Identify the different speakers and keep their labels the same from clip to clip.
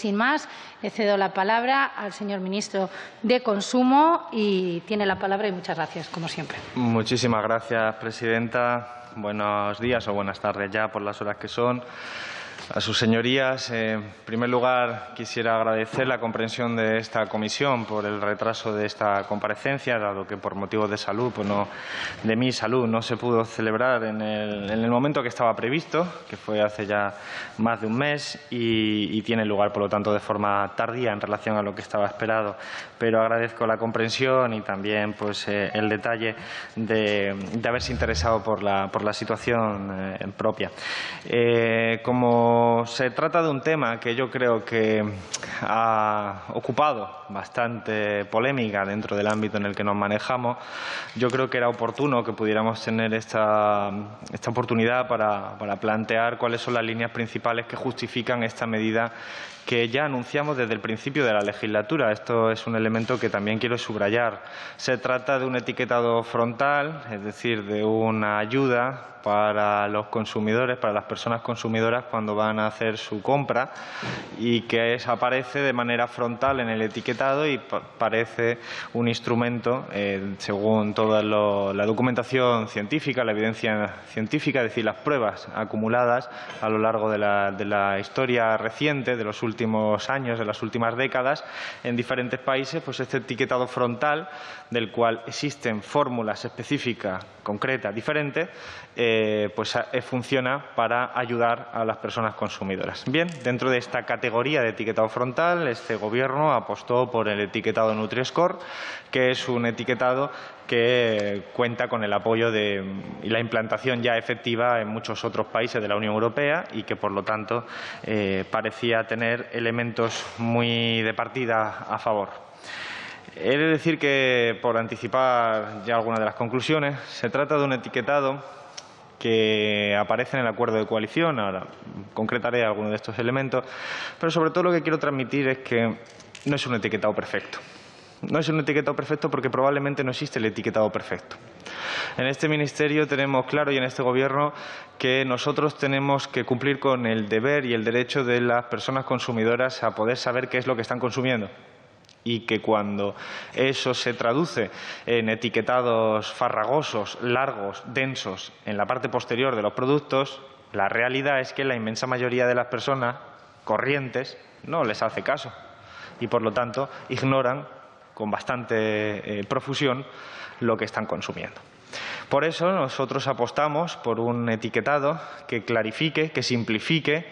Speaker 1: sin más, le cedo la palabra al señor ministro de Consumo y tiene la palabra y muchas gracias, como siempre.
Speaker 2: Muchísimas gracias, presidenta. Buenos días o buenas tardes ya por las horas que son. A sus señorías, en primer lugar, quisiera agradecer la comprensión de esta comisión por el retraso de esta comparecencia, dado que por motivos de salud, de mi salud, no se pudo celebrar en el momento que estaba previsto, que fue hace ya más de un mes, y tiene lugar, por lo tanto, de forma tardía en relación a lo que estaba esperado. Pero agradezco la comprensión y también el detalle de haberse interesado por la situación propia. Como se trata de un tema que yo creo que ha ocupado bastante polémica dentro del ámbito en el que nos manejamos, yo creo que era oportuno que pudiéramos tener esta oportunidad para plantear cuáles son las líneas principales que justifican esta medida que ya anunciamos desde el principio de la legislatura. Esto es un elemento que también quiero subrayar. Se trata de un etiquetado frontal, es decir, de una ayuda para los consumidores, para las personas consumidoras cuando van a hacer su compra, y que aparece de manera frontal en el etiquetado y parece un instrumento, según toda la documentación científica, la evidencia científica, es decir, las pruebas acumuladas a lo largo de la historia reciente, de los últimos años, de las últimas décadas, en diferentes países, este etiquetado frontal, del cual existen fórmulas específicas, concretas, diferentes, funciona para ayudar a las personas consumidoras. Bien, dentro de esta categoría de etiquetado frontal, este Gobierno apostó por el etiquetado Nutri-Score, que es un etiquetado que cuenta con el apoyo y la implantación ya efectiva en muchos otros países de la Unión Europea y que, por lo tanto, parecía tener elementos muy de partida a favor. He de decir que, por anticipar ya algunas de las conclusiones, se trata de un etiquetado que aparece en el acuerdo de coalición. Ahora concretaré algunos de estos elementos, pero sobre todo lo que quiero transmitir es que no es un etiquetado perfecto. No es un etiquetado perfecto porque probablemente no existe el etiquetado perfecto. En este Ministerio tenemos claro, y en este Gobierno, que nosotros tenemos que cumplir con el deber y el derecho de las personas consumidoras a poder saber qué es lo que están consumiendo. Y que cuando eso se traduce en etiquetados farragosos, largos, densos, en la parte posterior de los productos, la realidad es que la inmensa mayoría de las personas corrientes no les hace caso y, por lo tanto, ignoran con bastante profusión lo que están consumiendo. Por eso nosotros apostamos por un etiquetado que clarifique, que simplifique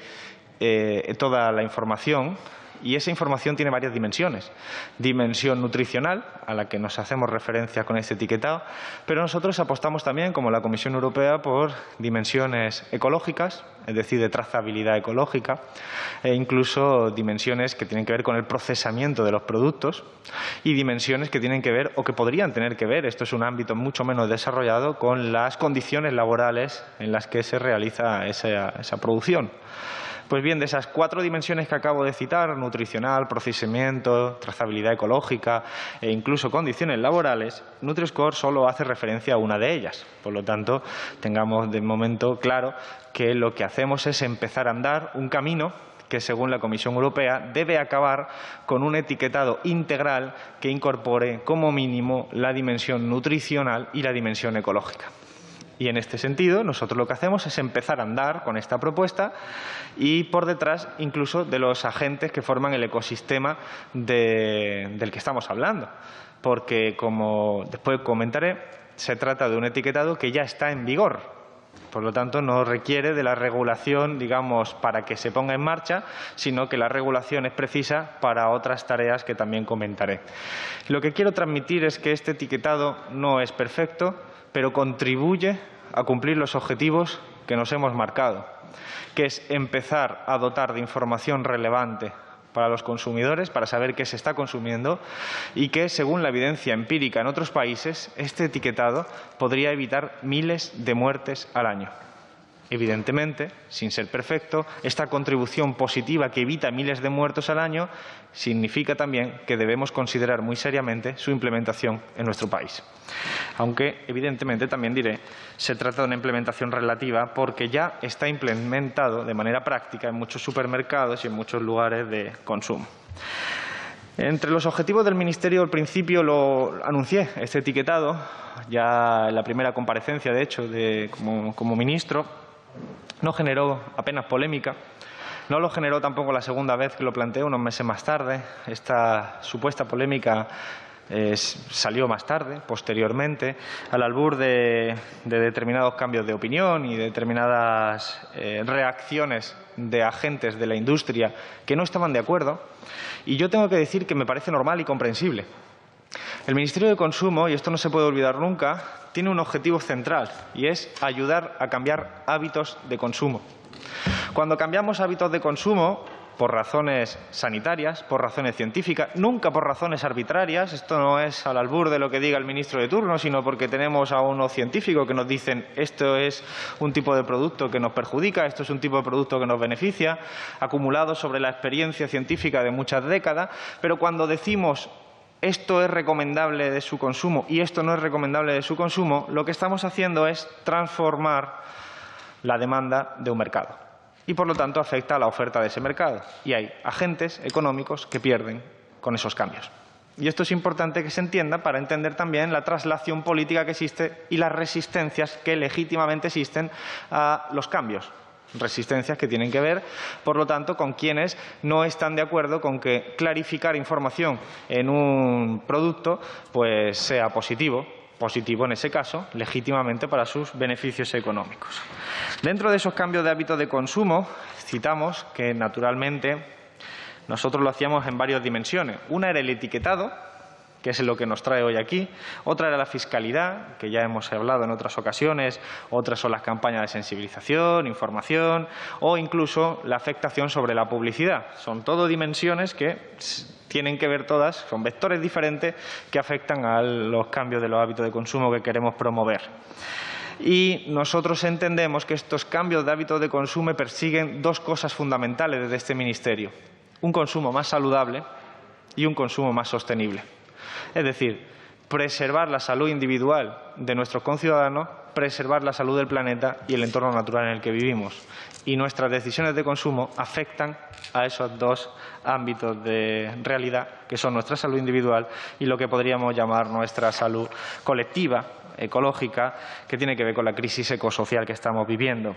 Speaker 2: toda la información. Y esa información tiene varias dimensiones. Dimensión nutricional, a la que nos hacemos referencia con este etiquetado, pero nosotros apostamos también, como la Comisión Europea, por dimensiones ecológicas, es decir, de trazabilidad ecológica, e incluso dimensiones que tienen que ver con el procesamiento de los productos y dimensiones que tienen que ver, o que podrían tener que ver, esto es un ámbito mucho menos desarrollado, con las condiciones laborales en las que se realiza esa producción. Pues bien, de esas 4 dimensiones que acabo de citar, nutricional, procesamiento, trazabilidad ecológica e incluso condiciones laborales, Nutri-Score solo hace referencia a una de ellas. Por lo tanto, tengamos de momento claro que lo que hacemos es empezar a andar un camino que, según la Comisión Europea, debe acabar con un etiquetado integral que incorpore como mínimo la dimensión nutricional y la dimensión ecológica. Y en este sentido, nosotros lo que hacemos es empezar a andar con esta propuesta y por detrás incluso de los agentes que forman el ecosistema del que estamos hablando. Porque, como después comentaré, se trata de un etiquetado que ya está en vigor. Por lo tanto, no requiere de la regulación, digamos, para que se ponga en marcha, sino que la regulación es precisa para otras tareas que también comentaré. Lo que quiero transmitir es que este etiquetado no es perfecto, pero contribuye a cumplir los objetivos que nos hemos marcado, que es empezar a dotar de información relevante para los consumidores, para saber qué se está consumiendo y que, según la evidencia empírica en otros países, este etiquetado podría evitar miles de muertes al año. Evidentemente, sin ser perfecto, esta contribución positiva que evita miles de muertos al año significa también que debemos considerar muy seriamente su implementación en nuestro país. Aunque, evidentemente, también diré, se trata de una implementación relativa porque ya está implementado de manera práctica en muchos supermercados y en muchos lugares de consumo. Entre los objetivos del Ministerio, al principio lo anuncié, este etiquetado, ya en la primera comparecencia, de hecho, como ministro. No generó apenas polémica, no lo generó tampoco la segunda vez que lo planteé, unos meses más tarde. Esta supuesta polémica salió más tarde, posteriormente, al albur de determinados cambios de opinión y determinadas reacciones de agentes de la industria que no estaban de acuerdo. Y yo tengo que decir que me parece normal y comprensible. El Ministerio de Consumo, y esto no se puede olvidar nunca, tiene un objetivo central y es ayudar a cambiar hábitos de consumo. Cuando cambiamos hábitos de consumo por razones sanitarias, por razones científicas, nunca por razones arbitrarias, esto no es al albur de lo que diga el ministro de turno, sino porque tenemos a unos científicos que nos dicen esto es un tipo de producto que nos perjudica, esto es un tipo de producto que nos beneficia, acumulado sobre la experiencia científica de muchas décadas, pero cuando decimos esto es recomendable de su consumo y esto no es recomendable de su consumo, lo que estamos haciendo es transformar la demanda de un mercado y, por lo tanto, afecta a la oferta de ese mercado. Y hay agentes económicos que pierden con esos cambios. Y esto es importante que se entienda para entender también la traslación política que existe y las resistencias que legítimamente existen a los cambios. Resistencias que tienen que ver, por lo tanto, con quienes no están de acuerdo con que clarificar información en un producto pues sea positivo en ese caso, legítimamente para sus beneficios económicos. Dentro de esos cambios de hábitos de consumo, citamos que, naturalmente, nosotros lo hacíamos en varias dimensiones. Una era el etiquetado, que es lo que nos trae hoy aquí. Otra era la fiscalidad, que ya hemos hablado en otras ocasiones. Otras son las campañas de sensibilización, información o incluso la afectación sobre la publicidad. Son todo dimensiones que tienen que ver todas, son vectores diferentes que afectan a los cambios de los hábitos de consumo que queremos promover. Y nosotros entendemos que estos cambios de hábitos de consumo persiguen dos cosas fundamentales desde este Ministerio: un consumo más saludable y un consumo más sostenible. Es decir, preservar la salud individual de nuestros conciudadanos, preservar la salud del planeta y el entorno natural en el que vivimos. Y nuestras decisiones de consumo afectan a esos dos ámbitos de realidad, que son nuestra salud individual y lo que podríamos llamar nuestra salud colectiva, ecológica, que tiene que ver con la crisis ecosocial que estamos viviendo.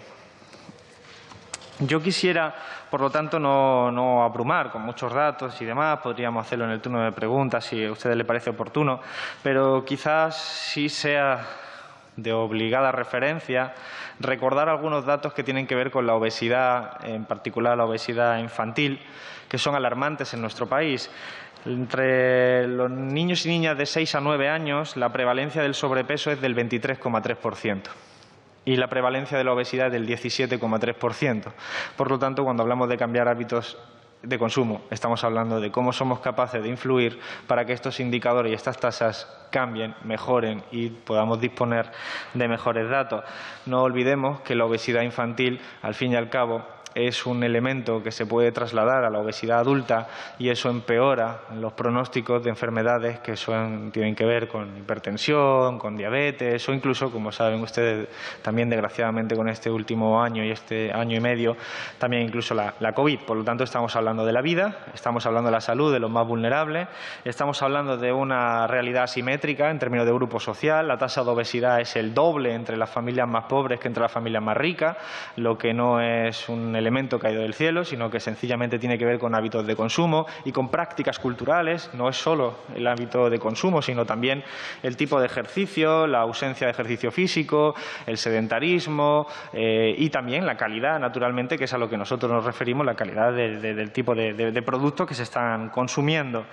Speaker 2: Yo quisiera, por lo tanto, no abrumar con muchos datos y demás. Podríamos hacerlo en el turno de preguntas si a ustedes les parece oportuno, pero quizás sí sea de obligada referencia recordar algunos datos que tienen que ver con la obesidad, en particular la obesidad infantil, que son alarmantes en nuestro país. Entre los niños y niñas de 6 a 9 años, la prevalencia del sobrepeso es del 23,3%. Y la prevalencia de la obesidad es del 17,3%. Por lo tanto, cuando hablamos de cambiar hábitos de consumo, estamos hablando de cómo somos capaces de influir para que estos indicadores y estas tasas cambien, mejoren y podamos disponer de mejores datos. No olvidemos que la obesidad infantil, al fin y al cabo, es un elemento que se puede trasladar a la obesidad adulta y eso empeora los pronósticos de enfermedades que tienen que ver con hipertensión, con diabetes o incluso, como saben ustedes, también desgraciadamente con este último año y este año y medio, también incluso la COVID. Por lo tanto, estamos hablando de la vida, estamos hablando de la salud de los más vulnerables, estamos hablando de una realidad asimétrica en términos de grupo social. La tasa de obesidad es el doble entre las familias más pobres que entre las familias más ricas, lo que no es un elemento caído del cielo, sino que sencillamente tiene que ver con hábitos de consumo y con prácticas culturales. No es solo el hábito de consumo, sino también el tipo de ejercicio, la ausencia de ejercicio físico, el sedentarismo y también la calidad, naturalmente, que es a lo que nosotros nos referimos, la calidad del tipo de productos que se están consumiendo.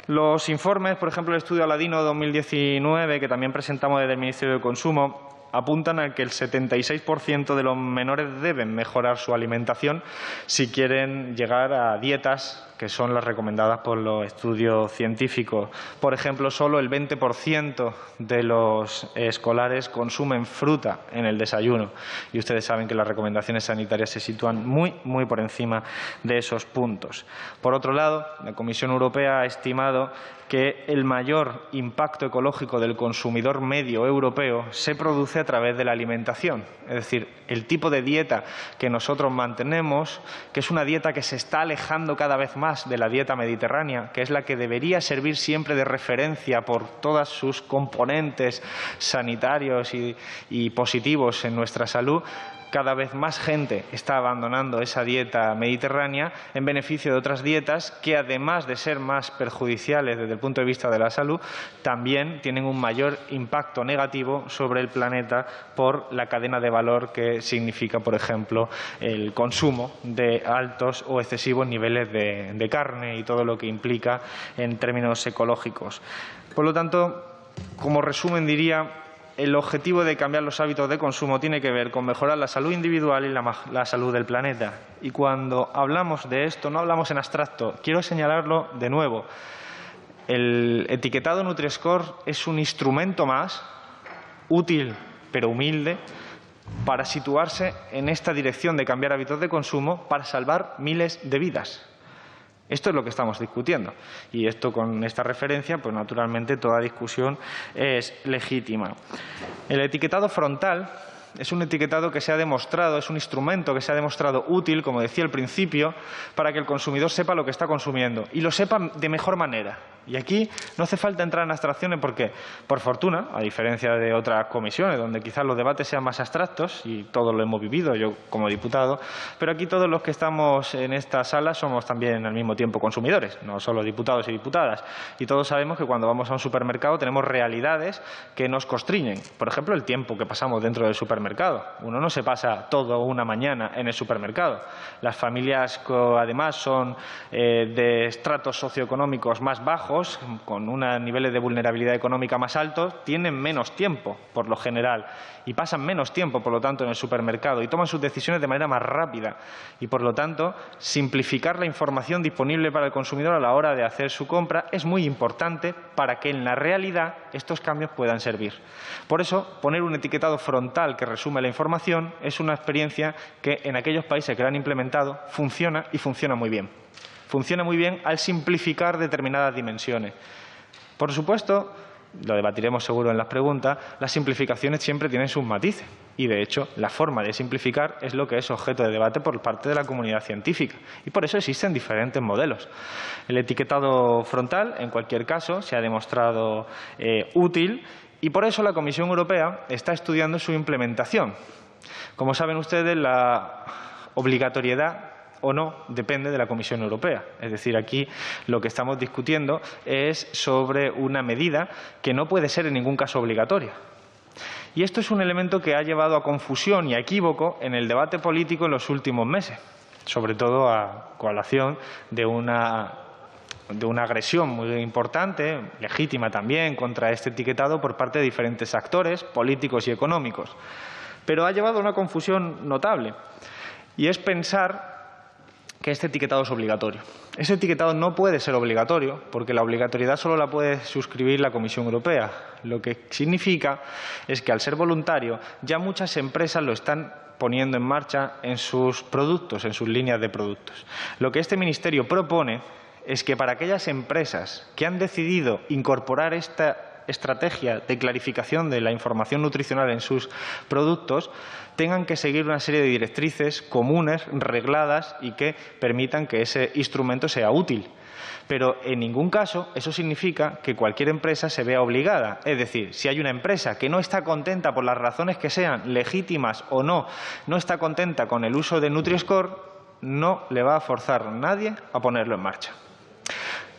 Speaker 2: Los informes, por ejemplo, el estudio Aladino 2019, que también presentamos desde el Ministerio de Consumo, apuntan a que el 76% de los menores deben mejorar su alimentación si quieren llegar a dietas que son las recomendadas por los estudios científicos. Por ejemplo, solo el 20% de los escolares consumen fruta en el desayuno y ustedes saben que las recomendaciones sanitarias se sitúan muy por encima de esos puntos. Por otro lado, la Comisión Europea ha estimado que el mayor impacto ecológico del consumidor medio europeo se produce a través de la alimentación. Es decir, el tipo de dieta que nosotros mantenemos, que es una dieta que se está alejando cada vez más de la dieta mediterránea, que es la que debería servir siempre de referencia por todos sus componentes sanitarios y positivos en nuestra salud. Cada vez más gente está abandonando esa dieta mediterránea en beneficio de otras dietas que, además de ser más perjudiciales desde el punto de vista de la salud, también tienen un mayor impacto negativo sobre el planeta por la cadena de valor que significa, por ejemplo, el consumo de altos o excesivos niveles de carne y todo lo que implica en términos ecológicos. Por lo tanto, como resumen diría, el objetivo de cambiar los hábitos de consumo tiene que ver con mejorar la salud individual y la salud del planeta. Y cuando hablamos de esto, no hablamos en abstracto. Quiero señalarlo de nuevo. El etiquetado Nutri-Score es un instrumento más útil, pero humilde, para situarse en esta dirección de cambiar hábitos de consumo para salvar miles de vidas. Esto es lo que estamos discutiendo y esto, con esta referencia, pues naturalmente toda discusión es legítima. El etiquetado frontal es un etiquetado que se ha demostrado, es un instrumento que se ha demostrado útil, como decía al principio, para que el consumidor sepa lo que está consumiendo y lo sepa de mejor manera. Y aquí no hace falta entrar en abstracciones porque, por fortuna, a diferencia de otras comisiones donde quizás los debates sean más abstractos, y todos lo hemos vivido, yo como diputado, pero aquí todos los que estamos en esta sala somos también al mismo tiempo consumidores, no solo diputados y diputadas. Y todos sabemos que cuando vamos a un supermercado tenemos realidades que nos constriñen. Por ejemplo, el tiempo que pasamos dentro del supermercado. Uno no se pasa toda una mañana en el supermercado. Las familias que además son de estratos socioeconómicos más bajos, con unos niveles de vulnerabilidad económica más altos, tienen menos tiempo, por lo general, y pasan menos tiempo, por lo tanto, en el supermercado y toman sus decisiones de manera más rápida. Y, por lo tanto, simplificar la información disponible para el consumidor a la hora de hacer su compra es muy importante para que, en la realidad, estos cambios puedan servir. Por eso, poner un etiquetado frontal que resume la información es una experiencia que, en aquellos países que la han implementado, funciona y funciona muy bien. Funciona muy bien al simplificar determinadas dimensiones. Por supuesto, lo debatiremos seguro en las preguntas, las simplificaciones siempre tienen sus matices. Y, de hecho, la forma de simplificar es lo que es objeto de debate por parte de la comunidad científica. Y por eso existen diferentes modelos. El etiquetado frontal, en cualquier caso, se ha demostrado útil y por eso la Comisión Europea está estudiando su implementación. Como saben ustedes, la obligatoriedad o no depende de la Comisión Europea. Es decir, aquí lo que estamos discutiendo es sobre una medida que no puede ser en ningún caso obligatoria. Y esto es un elemento que ha llevado a confusión y a equívoco en el debate político en los últimos meses, sobre todo a colación de una agresión muy importante, legítima también, contra este etiquetado por parte de diferentes actores políticos y económicos. Pero ha llevado a una confusión notable, y es pensar que este etiquetado es obligatorio. Ese etiquetado no puede ser obligatorio porque la obligatoriedad solo la puede suscribir la Comisión Europea. Lo que significa es que, al ser voluntario, ya muchas empresas lo están poniendo en marcha en sus productos, en sus líneas de productos. Lo que este Ministerio propone es que para aquellas empresas que han decidido incorporar esta estrategia de clarificación de la información nutricional en sus productos tengan que seguir una serie de directrices comunes, regladas y que permitan que ese instrumento sea útil. Pero en ningún caso eso significa que cualquier empresa se vea obligada. Es decir, si hay una empresa que no está contenta, por las razones que sean, legítimas o no, no está contenta con el uso de Nutri-Score, no le va a forzar nadie a ponerlo en marcha.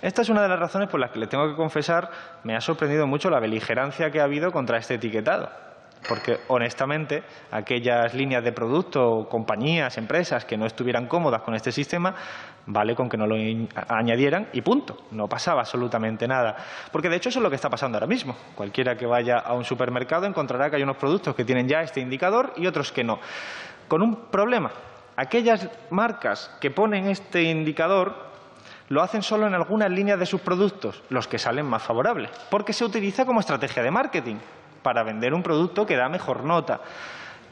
Speaker 2: Esta es una de las razones por las que le tengo que confesar me ha sorprendido mucho la beligerancia que ha habido contra este etiquetado. porque, honestamente, aquellas líneas de producto, compañías, empresas que no estuvieran cómodas con este sistema, vale con que no lo añadieran y punto. No pasaba absolutamente nada. Porque, de hecho, eso es lo que está pasando ahora mismo. Cualquiera que vaya a un supermercado encontrará que hay unos productos que tienen ya este indicador y otros que no. Con un problema. Aquellas marcas que ponen este indicador lo hacen solo en algunas líneas de sus productos, los que salen más favorables, porque se utiliza como estrategia de marketing para vender un producto que da mejor nota.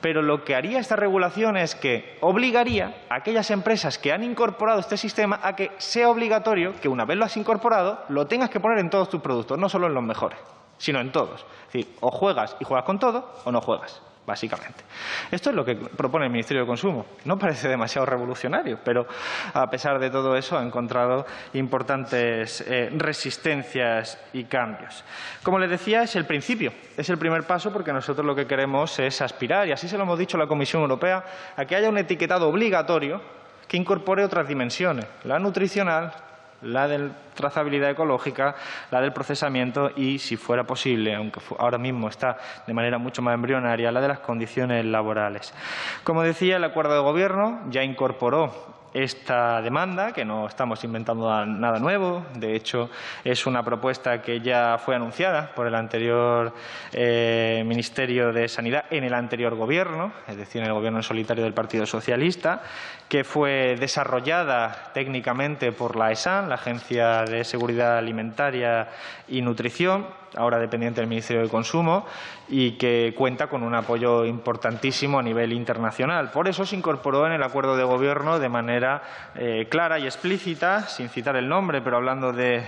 Speaker 2: Pero lo que haría esta regulación es que obligaría a aquellas empresas que han incorporado este sistema a que sea obligatorio que, una vez lo has incorporado, lo tengas que poner en todos tus productos, no solo en los mejores, sino en todos. Es decir, o juegas y juegas con todo o no juegas, básicamente. Esto es lo que propone el Ministerio de Consumo. No parece demasiado revolucionario, pero a pesar de todo eso ha encontrado importantes resistencias y cambios. Como les decía, es el principio, es el primer paso, porque nosotros lo que queremos es aspirar, y así se lo hemos dicho a la Comisión Europea, a que haya un etiquetado obligatorio que incorpore otras dimensiones, la nutricional, la de trazabilidad ecológica, la del procesamiento y, si fuera posible, aunque ahora mismo está de manera mucho más embrionaria, la de las condiciones laborales. Como decía, el acuerdo de gobierno ya incorporó esta demanda, que no estamos inventando nada nuevo. De hecho, es una propuesta que ya fue anunciada por el anterior Ministerio de Sanidad en el anterior Gobierno, es decir, en el Gobierno en solitario del Partido Socialista, que fue desarrollada técnicamente por la ESAN, la Agencia de Seguridad Alimentaria y Nutrición, ahora dependiente del Ministerio de Consumo, y que cuenta con un apoyo importantísimo a nivel internacional. Por eso se incorporó en el acuerdo de gobierno de manera clara y explícita, sin citar el nombre, pero hablando de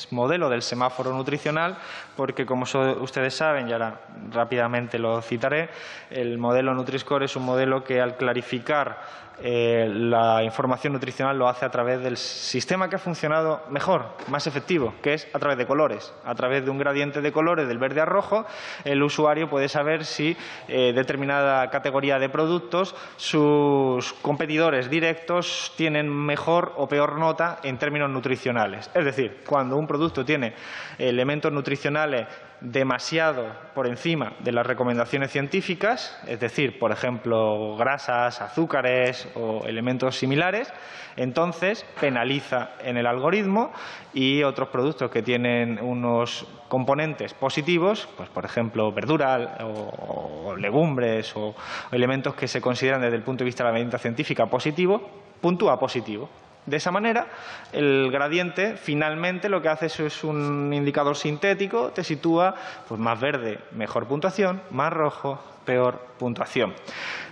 Speaker 2: modelo del semáforo nutricional, porque, como ustedes saben, y ahora rápidamente lo citaré, el modelo Nutri-Score es un modelo que, al clarificar la información nutricional, lo hace a través del sistema que ha funcionado mejor, más efectivo, que es a través de colores. A través de un gradiente de colores del verde al rojo, el usuario puede saber si determinada categoría de productos, sus competidores directos, tienen mejor o peor nota en términos nutricionales. Es decir, cuando un producto tiene elementos nutricionales demasiado por encima de las recomendaciones científicas, es decir, por ejemplo, grasas, azúcares o elementos similares, entonces penaliza en el algoritmo, y otros productos que tienen unos componentes positivos, pues por ejemplo verdura o legumbres o elementos que se consideran desde el punto de vista de la medida científica positivo, puntúa positivo. De esa manera, el gradiente finalmente lo que hace es un indicador sintético, te sitúa pues más verde, mejor puntuación, más rojo, peor puntuación.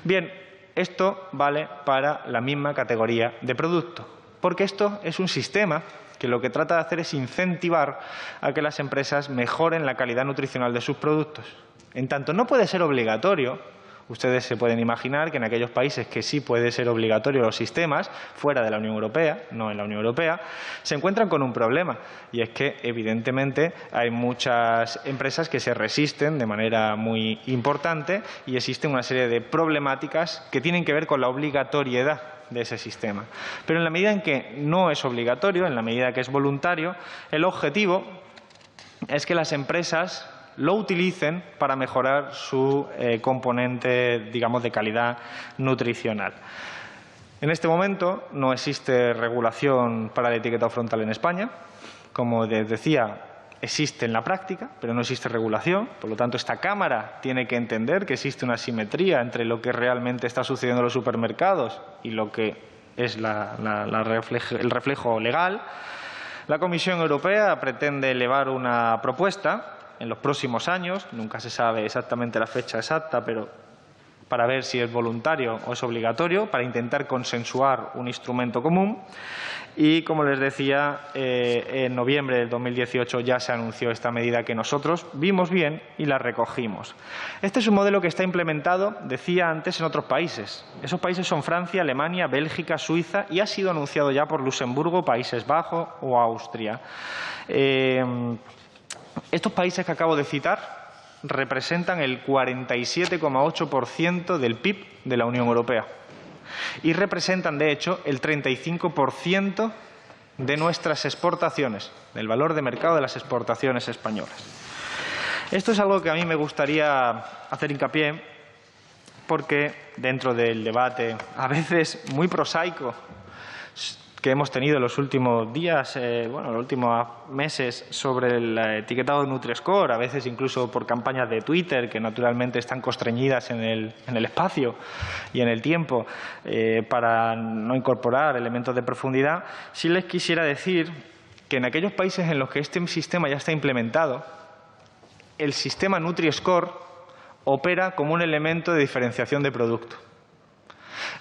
Speaker 2: Bien, esto vale para la misma categoría de producto, porque esto es un sistema que lo que trata de hacer es incentivar a que las empresas mejoren la calidad nutricional de sus productos. En tanto no puede ser obligatorio. Ustedes se pueden imaginar que en aquellos países que sí puede ser obligatorio los sistemas, fuera de la Unión Europea, no en la Unión Europea, se encuentran con un problema, y es que, evidentemente, hay muchas empresas que se resisten de manera muy importante, y existe una serie de problemáticas que tienen que ver con la obligatoriedad de ese sistema. Pero en la medida en que no es obligatorio, en la medida que es voluntario, el objetivo es que las empresas lo utilicen para mejorar su componente, digamos, de calidad nutricional. En este momento no existe regulación para el etiquetado frontal en España. Como les decía, existe en la práctica, pero no existe regulación. Por lo tanto, esta Cámara tiene que entender que existe una asimetría entre lo que realmente está sucediendo en los supermercados y lo que es el reflejo legal. La Comisión Europea pretende elevar una propuesta en los próximos años, nunca se sabe exactamente la fecha exacta, pero para ver si es voluntario o es obligatorio, para intentar consensuar un instrumento común. Y, como les decía, en noviembre del 2018 ya se anunció esta medida que nosotros vimos bien y la recogimos. Este es un modelo que está implementado, decía antes, en otros países. Esos países son Francia, Alemania, Bélgica, Suiza, y ha sido anunciado ya por Luxemburgo, Países Bajos o Austria. Estos países que acabo de citar representan el 47,8% del PIB de la Unión Europea y representan, de hecho, el 35% de nuestras exportaciones, del valor de mercado de las exportaciones españolas. Esto es algo que a mí me gustaría hacer hincapié porque dentro del debate, a veces muy prosaico, que hemos tenido en los últimos días, los últimos meses sobre el etiquetado de Nutri-Score, a veces incluso por campañas de Twitter que naturalmente están constreñidas en el espacio y en el tiempo para no incorporar elementos de profundidad, sí les quisiera decir que en aquellos países en los que este sistema ya está implementado, el sistema Nutri-Score opera como un elemento de diferenciación de producto.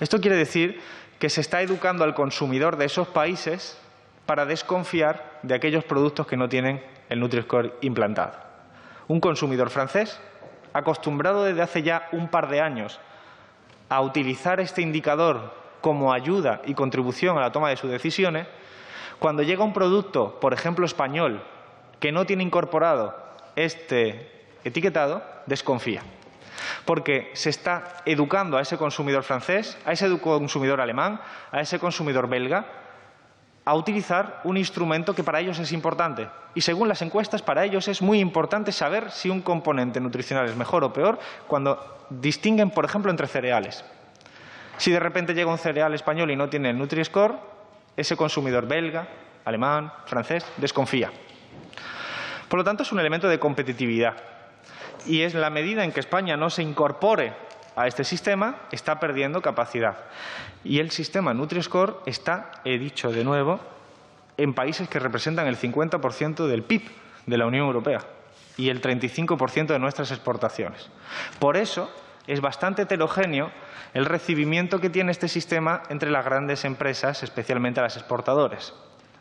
Speaker 2: Esto quiere decir que se está educando al consumidor de esos países para desconfiar de aquellos productos que no tienen el Nutri-Score implantado. Un consumidor francés, acostumbrado desde hace ya un par de años a utilizar este indicador como ayuda y contribución a la toma de sus decisiones, cuando llega un producto, por ejemplo español, que no tiene incorporado este etiquetado, desconfía. Porque se está educando a ese consumidor francés, a ese consumidor alemán, a ese consumidor belga, a utilizar un instrumento que para ellos es importante. Y según las encuestas, para ellos es muy importante saber si un componente nutricional es mejor o peor cuando distinguen, por ejemplo, entre cereales. Si de repente llega un cereal español y no tiene el Nutri-Score, ese consumidor belga, alemán, francés, desconfía. Por lo tanto, es un elemento de competitividad. Y es la medida en que España no se incorpore a este sistema, está perdiendo capacidad. Y el sistema Nutri-Score está, he dicho de nuevo, en países que representan el 50% del PIB de la Unión Europea y el 35% de nuestras exportaciones. Por eso es bastante heterogéneo el recibimiento que tiene este sistema entre las grandes empresas, especialmente las exportadoras.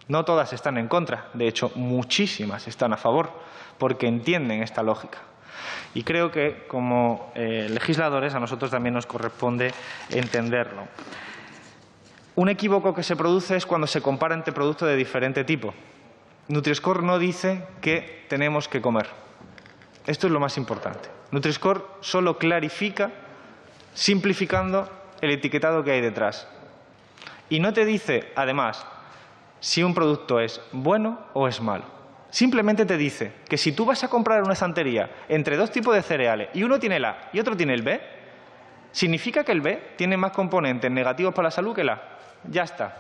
Speaker 2: No todas están en contra, de hecho, muchísimas están a favor, porque entienden esta lógica. Y creo que, como legisladores, a nosotros también nos corresponde entenderlo. Un equívoco que se produce es cuando se compara entre productos de diferente tipo. Nutri-Score no dice qué tenemos que comer. Esto es lo más importante. Nutri-Score solo clarifica, simplificando el etiquetado que hay detrás. Y no te dice, además, si un producto es bueno o es malo. Simplemente te dice que si tú vas a comprar una estantería entre dos tipos de cereales y uno tiene el A y otro tiene el B, significa que el B tiene más componentes negativos para la salud que el A. Ya está.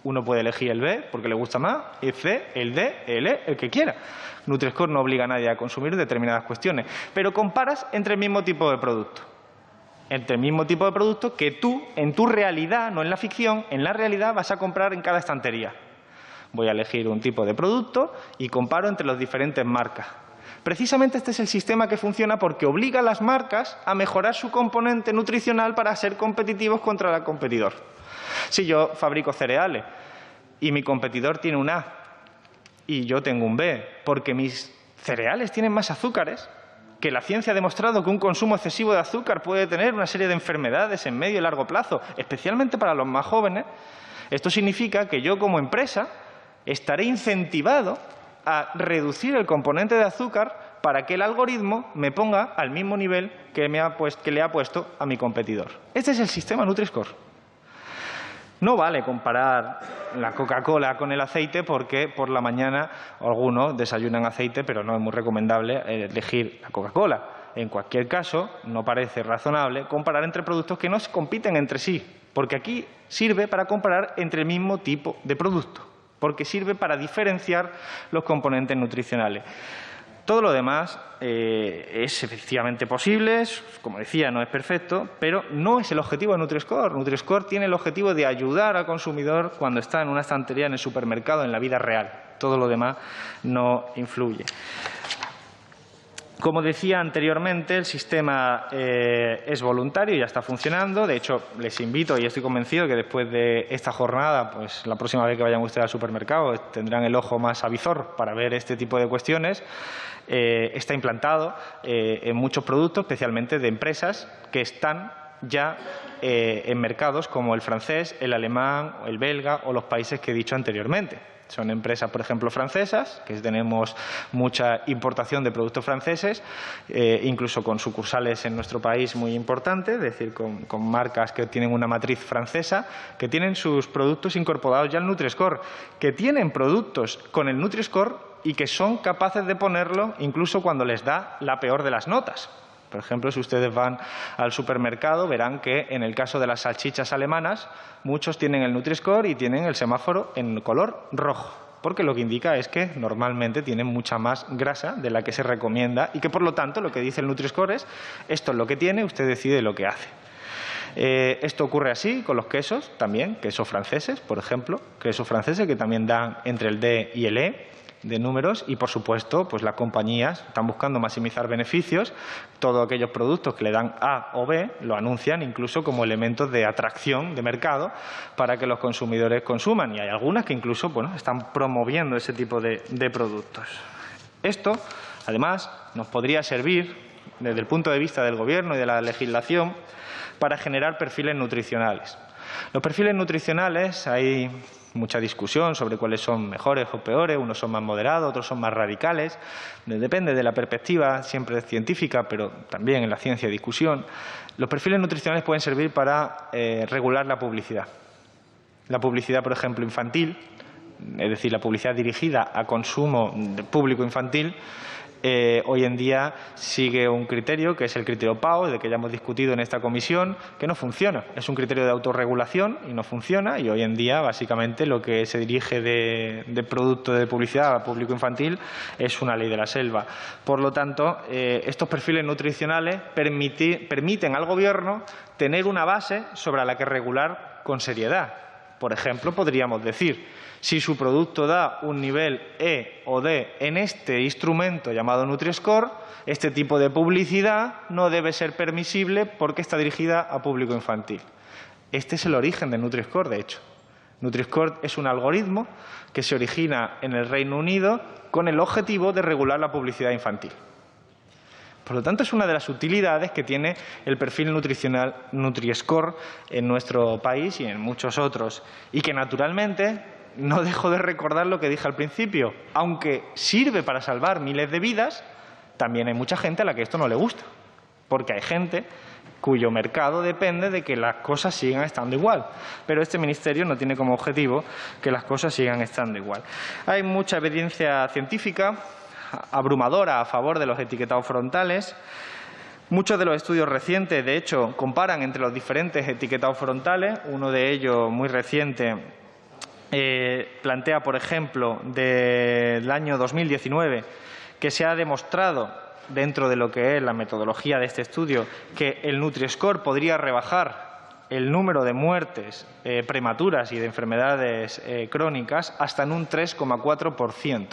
Speaker 2: Uno puede elegir el B porque le gusta más, el C, el D, el E, el que quiera. Nutri-Score no obliga a nadie a consumir determinadas cuestiones, pero comparas entre el mismo tipo de producto. Entre el mismo tipo de producto que tú, en tu realidad, no en la ficción, en la realidad vas a comprar en cada estantería. Voy a elegir un tipo de producto y comparo entre las diferentes marcas. Precisamente este es el sistema que funciona porque obliga a las marcas a mejorar su componente nutricional para ser competitivos contra el competidor. Si yo fabrico cereales y mi competidor tiene un A y yo tengo un B, porque mis cereales tienen más azúcares, que la ciencia ha demostrado que un consumo excesivo de azúcar puede tener una serie de enfermedades en medio y largo plazo, especialmente para los más jóvenes, esto significa que yo como empresa estaré incentivado a reducir el componente de azúcar para que el algoritmo me ponga al mismo nivel que le ha puesto a mi competidor. Este es el sistema Nutri-Score. No vale comparar la Coca-Cola con el aceite porque por la mañana algunos desayunan aceite, pero no es muy recomendable elegir la Coca-Cola. En cualquier caso, no parece razonable comparar entre productos que no se compiten entre sí, porque aquí sirve para comparar entre el mismo tipo de producto, porque sirve para diferenciar los componentes nutricionales. Todo lo demás es efectivamente posible, como decía, no es perfecto, pero no es el objetivo de Nutri-Score. Nutri-Score tiene el objetivo de ayudar al consumidor cuando está en una estantería en el supermercado, en la vida real. Todo lo demás no influye. Como decía anteriormente, el sistema es voluntario y ya está funcionando. De hecho, les invito y estoy convencido que después de esta jornada, pues la próxima vez que vayan ustedes al supermercado tendrán el ojo más avizor para ver este tipo de cuestiones. Está implantado en muchos productos, especialmente de empresas que están ya en mercados como el francés, el alemán, el belga o los países que he dicho anteriormente. Son empresas, por ejemplo, francesas, que tenemos mucha importación de productos franceses, incluso con sucursales en nuestro país muy importantes, es decir, con marcas que tienen una matriz francesa, que tienen sus productos incorporados ya al Nutri-Score, que tienen productos con el Nutri-Score y que son capaces de ponerlo incluso cuando les da la peor de las notas. Por ejemplo, si ustedes van al supermercado, verán que en el caso de las salchichas alemanas, muchos tienen el Nutri-Score y tienen el semáforo en color rojo, porque lo que indica es que normalmente tienen mucha más grasa de la que se recomienda y que, por lo tanto, lo que dice el Nutri-Score es esto es lo que tiene, usted decide lo que hace. Esto ocurre así con los quesos también, quesos franceses, por ejemplo, quesos franceses que también dan entre el D y el E de números y, por supuesto, pues las compañías están buscando maximizar beneficios. Todos aquellos productos que le dan A o B lo anuncian incluso como elementos de atracción de mercado para que los consumidores consuman. Y hay algunas que incluso están promoviendo ese tipo de productos. Esto, además, nos podría servir, desde el punto de vista del Gobierno y de la legislación, para generar perfiles nutricionales. Los perfiles nutricionales, hay mucha discusión sobre cuáles son mejores o peores, unos son más moderados, otros son más radicales. Depende de la perspectiva, siempre científica, pero también en la ciencia de discusión. Los perfiles nutricionales pueden servir para regular la publicidad. La publicidad, por ejemplo, infantil, es decir, la publicidad dirigida a consumo público infantil, hoy en día sigue un criterio que es el criterio PAO, de que ya hemos discutido en esta comisión, que no funciona. Es un criterio de autorregulación y no funciona, y hoy en día básicamente lo que se dirige de producto de publicidad a público infantil es una ley de la selva. Por lo tanto, estos perfiles nutricionales permiten al Gobierno tener una base sobre la que regular con seriedad. Por ejemplo, podríamos decir, si su producto da un nivel E o D en este instrumento llamado Nutri-Score, este tipo de publicidad no debe ser permisible porque está dirigida a público infantil. Este es el origen de Nutri-Score, de hecho. Nutri-Score es un algoritmo que se origina en el Reino Unido con el objetivo de regular la publicidad infantil. Por lo tanto, es una de las utilidades que tiene el perfil nutricional Nutri-Score en nuestro país y en muchos otros. Y que, naturalmente, no dejo de recordar lo que dije al principio. Aunque sirve para salvar miles de vidas, también hay mucha gente a la que esto no le gusta. Porque hay gente cuyo mercado depende de que las cosas sigan estando igual. Pero este ministerio no tiene como objetivo que las cosas sigan estando igual. Hay mucha evidencia científica abrumadora a favor de los etiquetados frontales. Muchos de los estudios recientes, de hecho, comparan entre los diferentes etiquetados frontales. Uno de ellos, muy reciente, plantea, por ejemplo, del año 2019, que se ha demostrado, dentro de lo que es la metodología de este estudio, que el Nutri-Score podría rebajar el número de muertes prematuras y de enfermedades crónicas hasta en un 3,4%.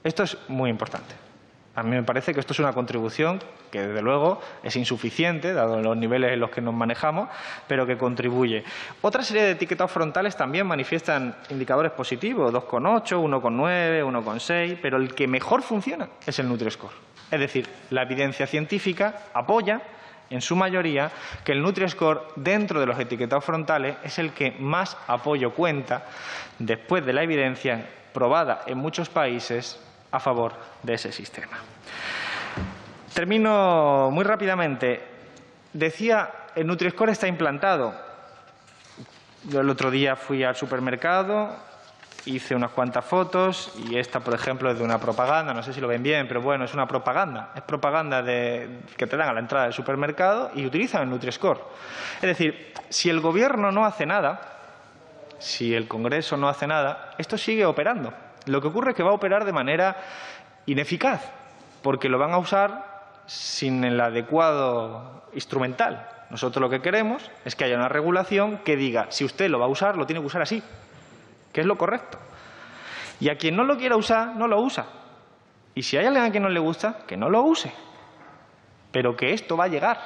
Speaker 2: Esto es muy importante. A mí me parece que esto es una contribución que, desde luego, es insuficiente, dado los niveles en los que nos manejamos, pero que contribuye. Otra serie de etiquetados frontales también manifiestan indicadores positivos, 2,8, 1,9, 1,6, pero el que mejor funciona es el Nutri-Score. Es decir, la evidencia científica apoya, en su mayoría, que el Nutri-Score, dentro de los etiquetados frontales, es el que más apoyo cuenta, después de la evidencia probada en muchos países, a favor de ese sistema. Termino muy rápidamente. Decía, el Nutri-Score está implantado. Yo el otro día fui al supermercado, hice unas cuantas fotos y esta, por ejemplo, es de una propaganda. No sé si lo ven bien, pero bueno, es una propaganda. Es propaganda que te dan a la entrada del supermercado y utilizan el Nutri-Score. Es decir, si el Gobierno no hace nada, si el Congreso no hace nada, esto sigue operando. Lo que ocurre es que va a operar de manera ineficaz, porque lo van a usar sin el adecuado instrumental. Nosotros lo que queremos es que haya una regulación que diga, si usted lo va a usar, lo tiene que usar así, que es lo correcto. Y a quien no lo quiera usar, no lo usa. Y si hay alguien a quien no le gusta, que no lo use. Pero que esto va a llegar.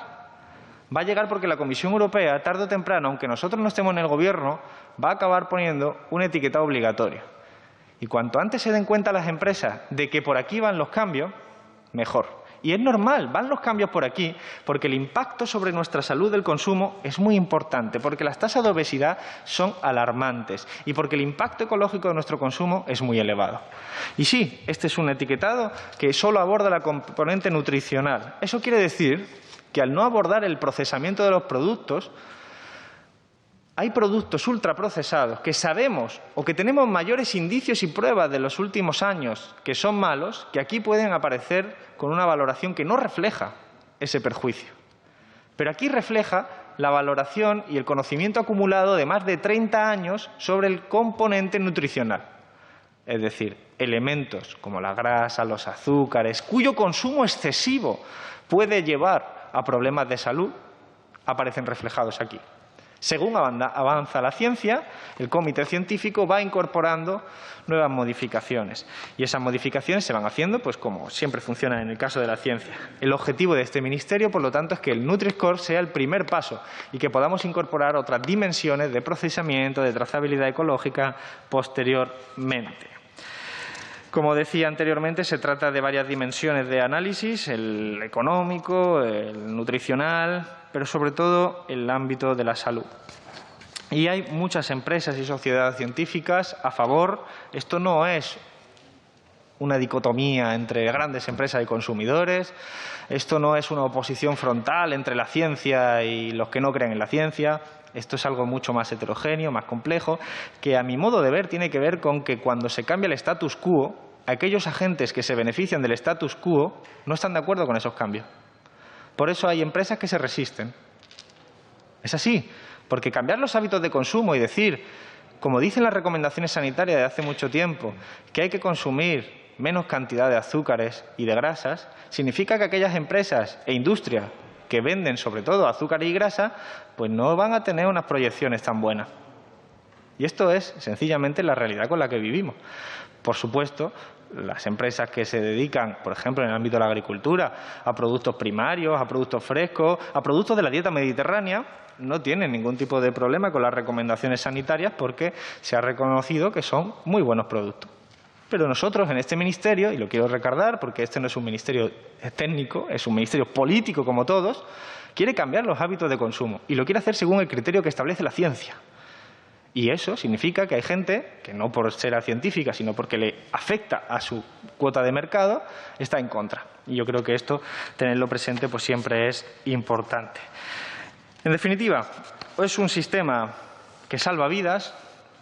Speaker 2: Va a llegar porque la Comisión Europea, tarde o temprano, aunque nosotros no estemos en el Gobierno, va a acabar poniendo un etiquetado obligatorio. Y cuanto antes se den cuenta las empresas de que por aquí van los cambios, mejor. Y es normal, van los cambios por aquí, porque el impacto sobre nuestra salud del consumo es muy importante, porque las tasas de obesidad son alarmantes y porque el impacto ecológico de nuestro consumo es muy elevado. Y sí, este es un etiquetado que solo aborda la componente nutricional. Eso quiere decir que al no abordar el procesamiento de los productos, hay productos ultraprocesados que sabemos o que tenemos mayores indicios y pruebas de los últimos años que son malos, que aquí pueden aparecer con una valoración que no refleja ese perjuicio. Pero aquí refleja la valoración y el conocimiento acumulado de más de 30 años sobre el componente nutricional. Es decir, elementos como la grasa, los azúcares, cuyo consumo excesivo puede llevar a problemas de salud, aparecen reflejados aquí. Según avanza la ciencia, el comité científico va incorporando nuevas modificaciones. Y esas modificaciones se van haciendo, pues como siempre funciona en el caso de la ciencia. El objetivo de este ministerio, por lo tanto, es que el Nutri-Score sea el primer paso y que podamos incorporar otras dimensiones de procesamiento, de trazabilidad ecológica posteriormente. Como decía anteriormente, se trata de varias dimensiones de análisis, el económico, el nutricional, pero sobre todo el ámbito de la salud. Y hay muchas empresas y sociedades científicas a favor. Esto no es una dicotomía entre grandes empresas y consumidores. Esto no es una oposición frontal entre la ciencia y los que no creen en la ciencia. Esto es algo mucho más heterogéneo, más complejo, que a mi modo de ver tiene que ver con que cuando se cambia el status quo, aquellos agentes que se benefician del status quo no están de acuerdo con esos cambios. Por eso hay empresas que se resisten. Es así, porque cambiar los hábitos de consumo y decir, como dicen las recomendaciones sanitarias de hace mucho tiempo, que hay que consumir menos cantidad de azúcares y de grasas, significa que aquellas empresas e industrias que venden sobre todo azúcar y grasa, pues no van a tener unas proyecciones tan buenas. Y esto es sencillamente la realidad con la que vivimos. Por supuesto, las empresas que se dedican, por ejemplo, en el ámbito de la agricultura, a productos primarios, a productos frescos, a productos de la dieta mediterránea, no tienen ningún tipo de problema con las recomendaciones sanitarias porque se ha reconocido que son muy buenos productos. Pero nosotros en este ministerio, y lo quiero recordar porque este no es un ministerio técnico, es un ministerio político como todos, quiere cambiar los hábitos de consumo y lo quiere hacer según el criterio que establece la ciencia. Y eso significa que hay gente que no por ser científica, sino porque le afecta a su cuota de mercado, está en contra. Y yo creo que esto, tenerlo presente, pues siempre es importante. En definitiva, es un sistema que salva vidas,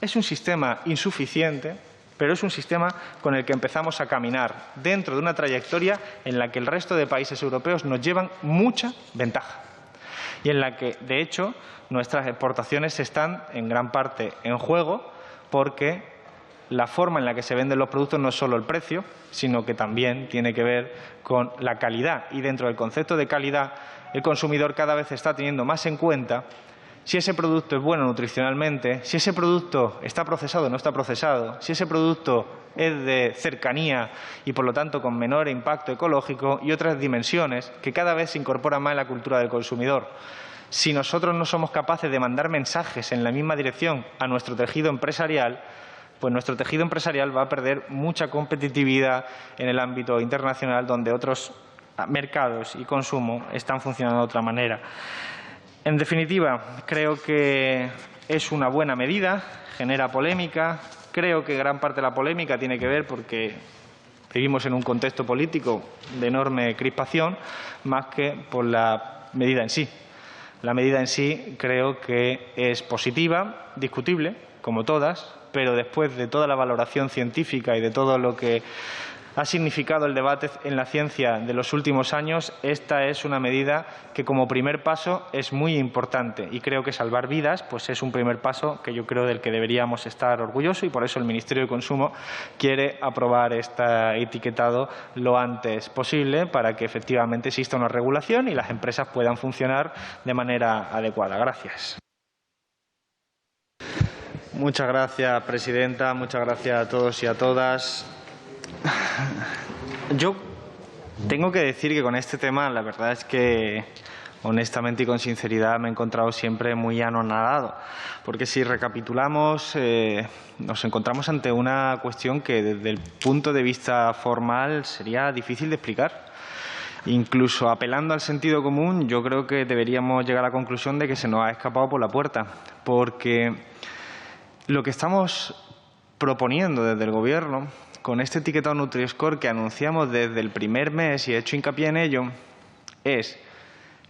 Speaker 2: es un sistema insuficiente, pero es un sistema con el que empezamos a caminar dentro de una trayectoria en la que el resto de países europeos nos llevan mucha ventaja y en la que, de hecho, nuestras exportaciones están en gran parte en juego porque la forma en la que se venden los productos no es solo el precio, sino que también tiene que ver con la calidad. Y dentro del concepto de calidad, el consumidor cada vez está teniendo más en cuenta si ese producto es bueno nutricionalmente, si ese producto está procesado o no está procesado, si ese producto es de cercanía y, por lo tanto, con menor impacto ecológico y otras dimensiones que cada vez se incorporan más en la cultura del consumidor. Si nosotros no somos capaces de mandar mensajes en la misma dirección a nuestro tejido empresarial, pues nuestro tejido empresarial va a perder mucha competitividad en el ámbito internacional donde otros mercados y consumo están funcionando de otra manera. En definitiva, creo que es una buena medida, genera polémica. Creo que gran parte de la polémica tiene que ver porque vivimos en un contexto político de enorme crispación, más que por la medida en sí. La medida en sí creo que es positiva, discutible, como todas, pero después de toda la valoración científica y de todo lo que ha significado el debate en la ciencia de los últimos años, esta es una medida que como primer paso es muy importante y creo que salvar vidas pues es un primer paso que yo creo del que deberíamos estar orgullosos y por eso el Ministerio de Consumo quiere aprobar este etiquetado lo antes posible para que efectivamente exista una regulación y las empresas puedan funcionar de manera adecuada. Gracias. Muchas gracias, presidenta. Muchas gracias a todos y a todas. Yo tengo que decir que con este tema la verdad es que honestamente y con sinceridad me he encontrado siempre muy anonadado, porque si recapitulamos nos encontramos ante una cuestión que desde el punto de vista formal sería difícil de explicar. Incluso apelando al sentido común, yo creo que deberíamos llegar a la conclusión de que se nos ha escapado por la puerta, porque lo que estamos proponiendo desde el Gobierno, con este etiquetado Nutri-Score que anunciamos desde el primer mes y he hecho hincapié en ello, es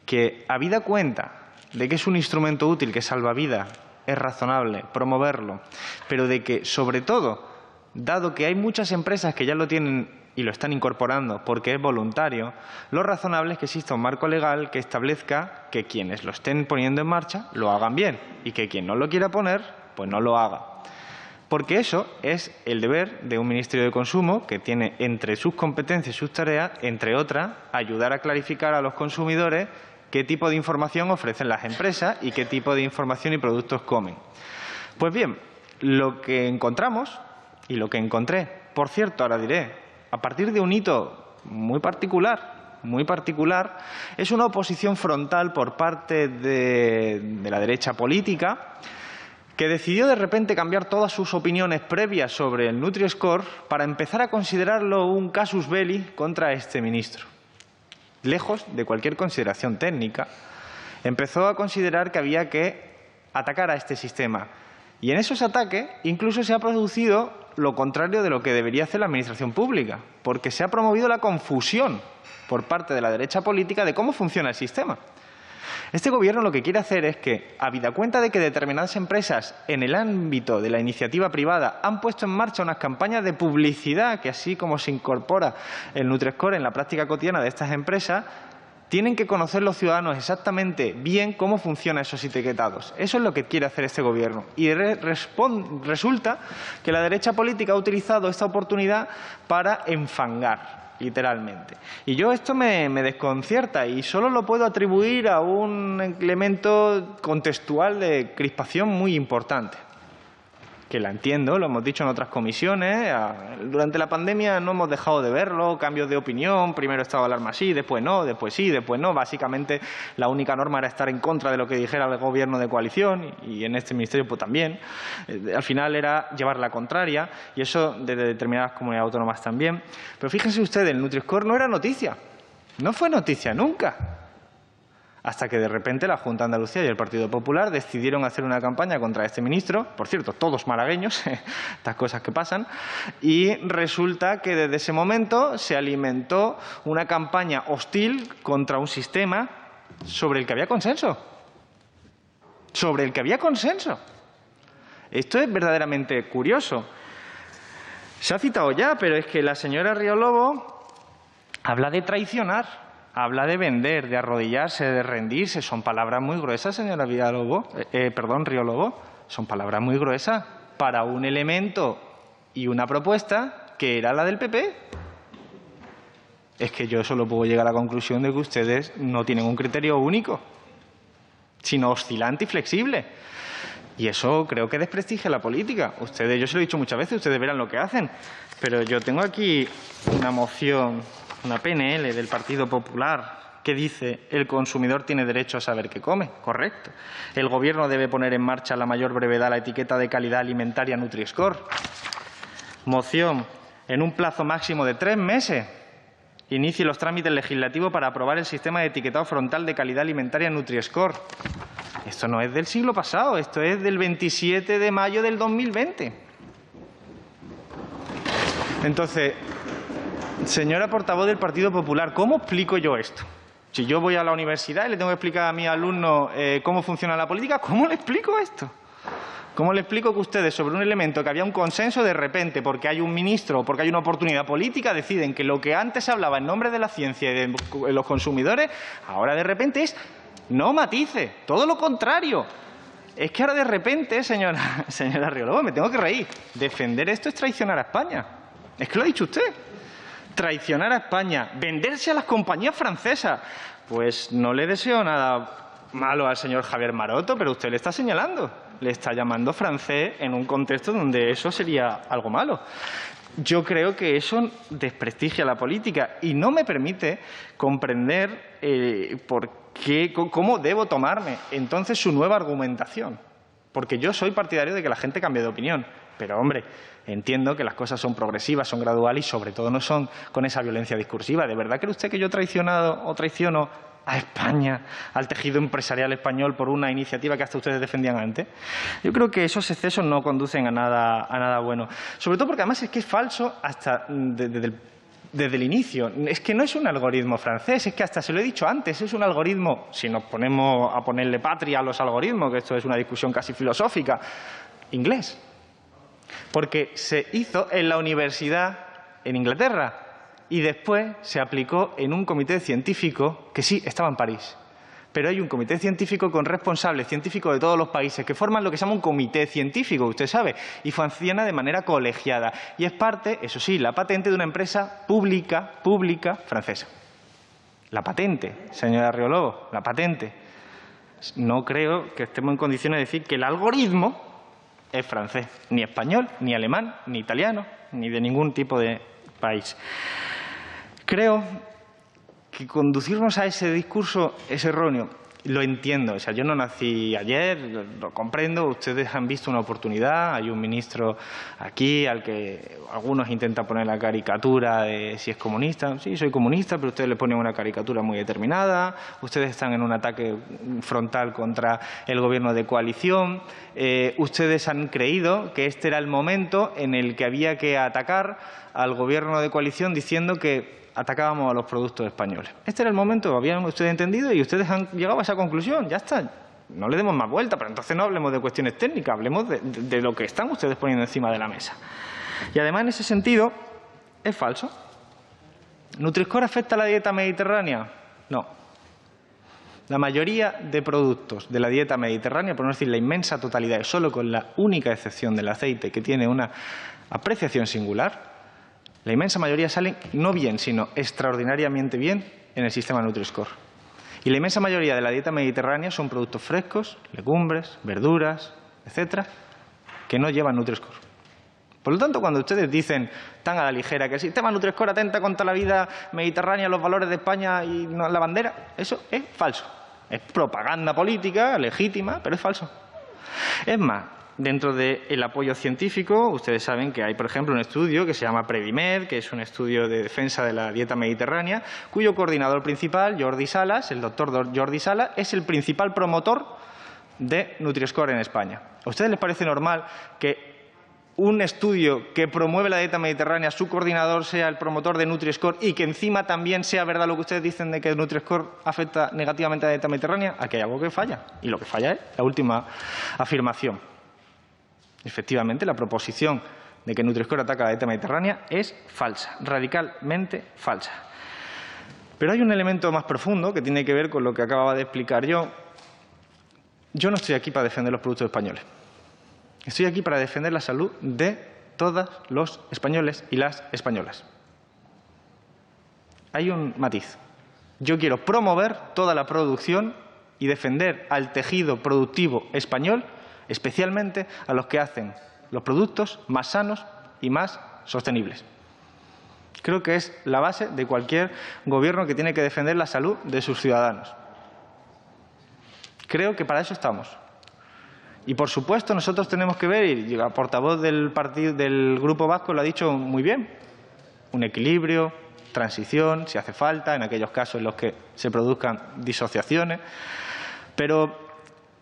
Speaker 2: que, habida cuenta de que es un instrumento útil que salva vidas, es razonable promoverlo, pero de que, sobre todo, dado que hay muchas empresas que ya lo tienen y lo están incorporando porque es voluntario, lo razonable es que exista un marco legal que establezca que quienes lo estén poniendo en marcha lo hagan bien y que quien no lo quiera poner, pues no lo haga. Porque eso es el deber de un Ministerio de Consumo que tiene entre sus competencias y sus tareas, entre otras, ayudar a clarificar a los consumidores qué tipo de información ofrecen las empresas y qué tipo de información y productos comen. Pues bien, lo que encontramos y lo que encontré, por cierto, ahora diré, a partir de un hito muy particular, es una oposición frontal por parte de la derecha política, que decidió de repente cambiar todas sus opiniones previas sobre el Nutri-Score para empezar a considerarlo un casus belli contra este ministro. Lejos de cualquier consideración técnica, empezó a considerar que había que atacar a este sistema. Y en esos ataques incluso se ha producido lo contrario de lo que debería hacer la Administración pública, porque se ha promovido la confusión por parte de la derecha política de cómo funciona el sistema. Este Gobierno lo que quiere hacer es que, habida cuenta de que determinadas empresas en el ámbito de la iniciativa privada han puesto en marcha unas campañas de publicidad que, así como se incorpora el Nutri-Score en la práctica cotidiana de estas empresas, tienen que conocer los ciudadanos exactamente bien cómo funcionan esos etiquetados. Eso es lo que quiere hacer este Gobierno. Y resulta que la derecha política ha utilizado esta oportunidad para enfangar, literalmente. Y yo esto me desconcierta y solo lo puedo atribuir a un elemento contextual de crispación muy importante, que la entiendo, lo hemos dicho en otras comisiones. Durante la pandemia no hemos dejado de verlo, cambios de opinión, primero estado de alarma sí, después no, después sí, después no. Básicamente la única norma era estar en contra de lo que dijera el Gobierno de coalición y en este Ministerio pues también. Al final era llevar la contraria y eso de determinadas comunidades autónomas también. Pero fíjense ustedes, el Nutri-Score no era noticia, no fue noticia nunca. Hasta que de repente la Junta de Andalucía y el Partido Popular decidieron hacer una campaña contra este ministro, por cierto, todos malagueños, estas cosas que pasan, y resulta que desde ese momento se alimentó una campaña hostil contra un sistema sobre el que había consenso. Sobre el que había consenso. Esto es verdaderamente curioso. Se ha citado ya, pero es que la señora Río Lobo habla de traicionar. Habla de vender, de arrodillarse, de rendirse. Son palabras muy gruesas, señora Río Lobo. Son palabras muy gruesas para un elemento y una propuesta que era la del PP. Es que yo solo puedo llegar a la conclusión de que ustedes no tienen un criterio único, sino oscilante y flexible. Y eso creo que desprestigia la política. Ustedes, yo se lo he dicho muchas veces, ustedes verán lo que hacen. Pero yo tengo aquí una moción, una PNL del Partido Popular que dice: el consumidor tiene derecho a saber qué come. Correcto. El Gobierno debe poner en marcha a la mayor brevedad la etiqueta de calidad alimentaria Nutri-Score. Moción: en un plazo máximo de 3 meses, inicie los trámites legislativos para aprobar el sistema de etiquetado frontal de calidad alimentaria Nutri-Score. Esto no es del siglo pasado, esto es del 27 de mayo del 2020. Entonces, señora portavoz del Partido Popular, ¿cómo explico yo esto? Si yo voy a la universidad y le tengo que explicar a mis alumnos cómo funciona la política, ¿cómo le explico esto? ¿Cómo le explico que ustedes, sobre un elemento que había un consenso, de repente, porque hay un ministro o porque hay una oportunidad política, deciden que lo que antes hablaba en nombre de la ciencia y de los consumidores, ahora de repente es no matice, todo lo contrario? Es que ahora de repente, señora Río Lobo, me tengo que reír. Defender esto es traicionar a España. Es que lo ha dicho usted. Traicionar a España, venderse a las compañías francesas. Pues no le deseo nada malo al señor Javier Maroto, pero usted le está señalando. Le está llamando francés en un contexto donde eso sería algo malo. Yo creo que eso desprestigia la política y no me permite comprender cómo debo tomarme entonces su nueva argumentación. Porque yo soy partidario de que la gente cambie de opinión, Pero, hombre, entiendo que las cosas son progresivas, son graduales y, sobre todo, no son con esa violencia discursiva. ¿De verdad cree usted que yo he traicionado o traiciono a España, al tejido empresarial español, por una iniciativa que hasta ustedes defendían antes? Yo creo que esos excesos no conducen a nada bueno. Sobre todo porque, además, es que es falso hasta desde el inicio. Es que no es un algoritmo francés, es que hasta se lo he dicho antes, es un algoritmo, si nos ponemos a ponerle patria a los algoritmos, que esto es una discusión casi filosófica, inglés. Porque se hizo en la universidad en Inglaterra y después se aplicó en un comité científico que sí, estaba en París. Pero hay un comité científico con responsables científicos de todos los países que forman lo que se llama un comité científico, usted sabe, y funciona de manera colegiada. Y es parte, eso sí, la patente de una empresa pública francesa. La patente, señora Riolobo, la patente. No creo que estemos en condiciones de decir que el algoritmo es francés, ni español, ni alemán, ni italiano, ni de ningún tipo de país. Creo que conducirnos a ese discurso es erróneo. Lo entiendo, o sea, yo no nací ayer, lo comprendo, ustedes han visto una oportunidad, hay un ministro aquí al que algunos intentan poner la caricatura de si es comunista. Sí, soy comunista, pero ustedes le ponen una caricatura muy determinada, ustedes están en un ataque frontal contra el gobierno de coalición, ustedes han creído que este era el momento en el que había que atacar al gobierno de coalición diciendo que atacábamos a los productos españoles. Este era el momento, habían ustedes entendido y ustedes han llegado a esa conclusión. Ya está, no le demos más vuelta, pero entonces no hablemos de cuestiones técnicas, hablemos de lo que están ustedes poniendo encima de la mesa. Y además, en ese sentido, es falso. ¿Nutri-Score afecta a la dieta mediterránea? No. La mayoría de productos de la dieta mediterránea, por no decir la inmensa totalidad, solo con la única excepción del aceite, que tiene una apreciación singular, la inmensa mayoría salen no bien, sino extraordinariamente bien en el sistema Nutri-Score. Y la inmensa mayoría de la dieta mediterránea son productos frescos, legumbres, verduras, etcétera, que no llevan Nutri-Score. Por lo tanto, cuando ustedes dicen tan a la ligera que el sistema Nutri-Score atenta contra la vida mediterránea, los valores de España y la bandera, eso es falso. Es propaganda política, legítima, pero es falso. Es más, dentro del apoyo científico, ustedes saben que hay, por ejemplo, un estudio que se llama Predimed, que es un estudio de defensa de la dieta mediterránea, cuyo coordinador principal, Jordi Salas, el doctor Jordi Salas, es el principal promotor de Nutri-Score en España. ¿A ustedes les parece normal que un estudio que promueve la dieta mediterránea, su coordinador sea el promotor de Nutri-Score y que encima también sea verdad lo que ustedes dicen de que Nutri-Score afecta negativamente a la dieta mediterránea? Aquí hay algo que falla, y lo que falla es la última afirmación. Efectivamente, la proposición de que Nutri-Score ataca a la dieta mediterránea es falsa, radicalmente falsa. Pero hay un elemento más profundo que tiene que ver con lo que acababa de explicar yo. Yo no estoy aquí para defender los productos españoles. Estoy aquí para defender la salud de todos los españoles y las españolas. Hay un matiz. Yo quiero promover toda la producción y defender al tejido productivo español, especialmente a los que hacen los productos más sanos y más sostenibles. Creo que es la base de cualquier gobierno que tiene que defender la salud de sus ciudadanos. Creo que para eso estamos. Y, por supuesto, nosotros tenemos que ver, y la portavoz del Grupo Vasco lo ha dicho muy bien, un equilibrio, transición, si hace falta, en aquellos casos en los que se produzcan disociaciones. Pero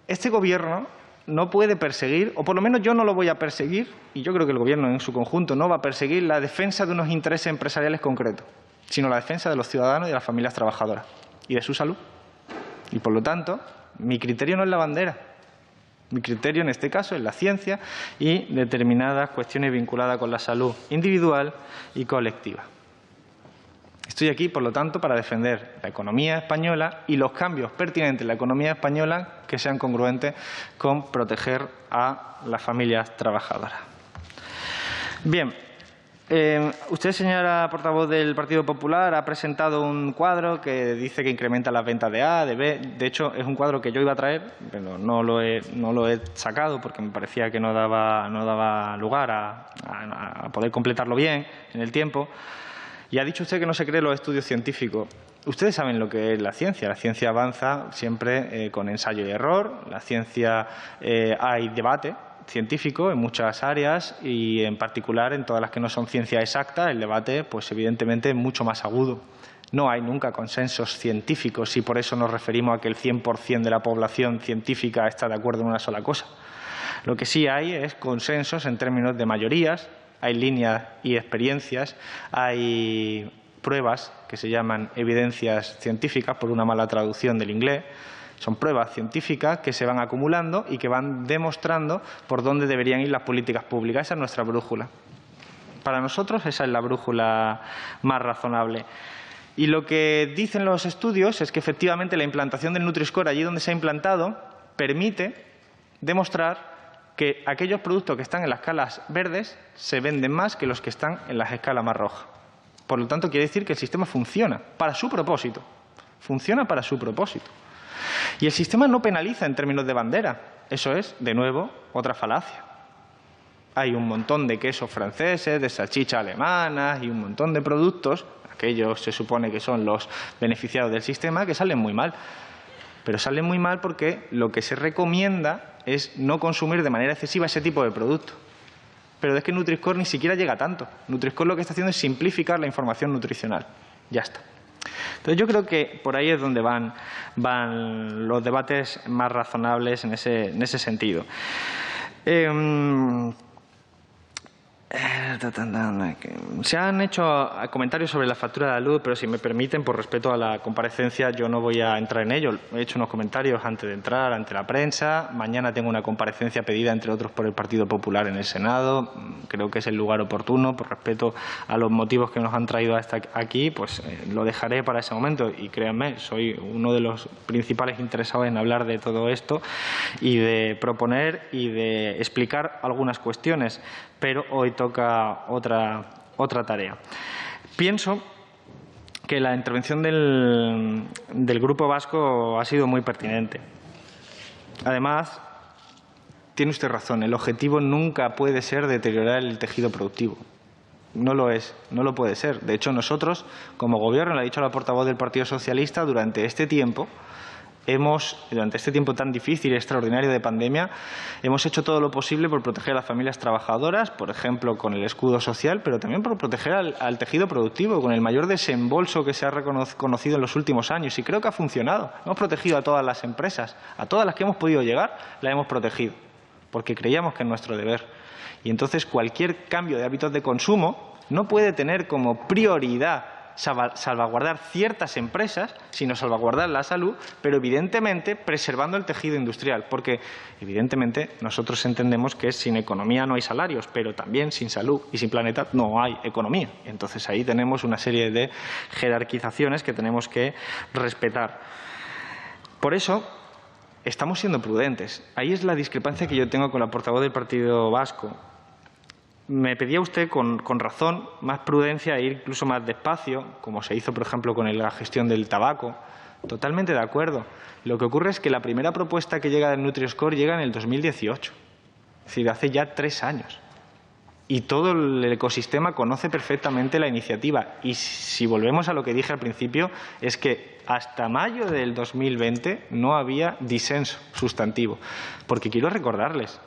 Speaker 2: este Gobierno no puede perseguir, o por lo menos yo no lo voy a perseguir, y yo creo que el Gobierno en su conjunto no va a perseguir la defensa de unos intereses empresariales concretos, sino la defensa de los ciudadanos y de las familias trabajadoras y de su salud. Y, por lo tanto, mi criterio no es la bandera. Mi criterio, en este caso, es la ciencia y determinadas cuestiones vinculadas con la salud individual y colectiva. Estoy aquí, por lo tanto, para defender la economía española y los cambios pertinentes en la economía española que sean congruentes con proteger a las familias trabajadoras. Bien, usted, señora portavoz del Partido Popular, ha presentado un cuadro que dice que incrementa las ventas de A, de B. De hecho, es un cuadro que yo iba a traer, pero no lo he sacado porque me parecía que no daba lugar a poder completarlo bien en el tiempo. Y ha dicho usted que no se cree los estudios científicos. Ustedes saben lo que es la ciencia. La ciencia avanza siempre con ensayo y error. La ciencia hay debate. científico en muchas áreas y, en particular, en todas las que no son ciencia exacta, el debate, pues evidentemente, es mucho más agudo. No hay nunca consensos científicos y por eso nos referimos a que el 100% de la población científica está de acuerdo en una sola cosa. Lo que sí hay es consensos en términos de mayorías, hay líneas y experiencias, hay pruebas que se llaman evidencias científicas, por una mala traducción del inglés. Son pruebas científicas que se van acumulando y que van demostrando por dónde deberían ir las políticas públicas. Esa es nuestra brújula. Para nosotros esa es la brújula más razonable. Y lo que dicen los estudios es que efectivamente la implantación del Nutri-Score allí donde se ha implantado permite demostrar que aquellos productos que están en las escalas verdes se venden más que los que están en las escalas más rojas. Por lo tanto, quiere decir que el sistema funciona para su propósito. Funciona para su propósito. Y el sistema no penaliza en términos de bandera. Eso es, de nuevo, otra falacia. Hay un montón de quesos franceses, de salchichas alemanas y un montón de productos, aquellos se supone que son los beneficiados del sistema, que salen muy mal. Pero salen muy mal porque lo que se recomienda es no consumir de manera excesiva ese tipo de productos. Pero es que Nutri-Score ni siquiera llega a tanto. Nutri-Score lo que está haciendo es simplificar la información nutricional. Ya está. Entonces yo creo que por ahí es donde van los debates más razonables en ese sentido. Se han hecho comentarios sobre la factura de la luz, pero si me permiten, por respeto a la comparecencia, yo no voy a entrar en ello. He hecho unos comentarios antes de entrar ante la prensa. Mañana tengo una comparecencia pedida, entre otros, por el Partido Popular en el Senado. Creo que es el lugar oportuno, por respeto a los motivos que nos han traído hasta aquí, pues lo dejaré para ese momento. Y créanme, soy uno de los principales interesados en hablar de todo esto y de proponer y de explicar algunas cuestiones. Pero hoy toca otra tarea. Pienso que la intervención del Grupo Vasco ha sido muy pertinente. Además, tiene usted razón, el objetivo nunca puede ser deteriorar el tejido productivo. No lo es, no lo puede ser. De hecho, nosotros, como Gobierno, le ha dicho la portavoz del Partido Socialista, durante este tiempo tan difícil y extraordinario de pandemia, hemos hecho todo lo posible por proteger a las familias trabajadoras, por ejemplo, con el escudo social, pero también por proteger al tejido productivo, con el mayor desembolso que se ha reconocido en los últimos años. Y creo que ha funcionado. Hemos protegido a todas las empresas, a todas las que hemos podido llegar, las hemos protegido, porque creíamos que es nuestro deber. Y entonces cualquier cambio de hábitos de consumo no puede tener como prioridad salvaguardar ciertas empresas, sino salvaguardar la salud, pero evidentemente preservando el tejido industrial, porque evidentemente nosotros entendemos que sin economía no hay salarios, pero también sin salud y sin planeta no hay economía. Entonces ahí tenemos una serie de jerarquizaciones que tenemos que respetar. Por eso estamos siendo prudentes. Ahí es la discrepancia que yo tengo con la portavoz del Partido Vasco. Me pedía usted, con razón, más prudencia e ir incluso más despacio, como se hizo, por ejemplo, con la gestión del tabaco. Totalmente de acuerdo. Lo que ocurre es que la primera propuesta que llega del Nutri-Score llega en el 2018, es decir, hace ya 3 años. Y todo el ecosistema conoce perfectamente la iniciativa. Y si volvemos a lo que dije al principio, es que hasta mayo del 2020 no había disenso sustantivo. Porque quiero recordarles,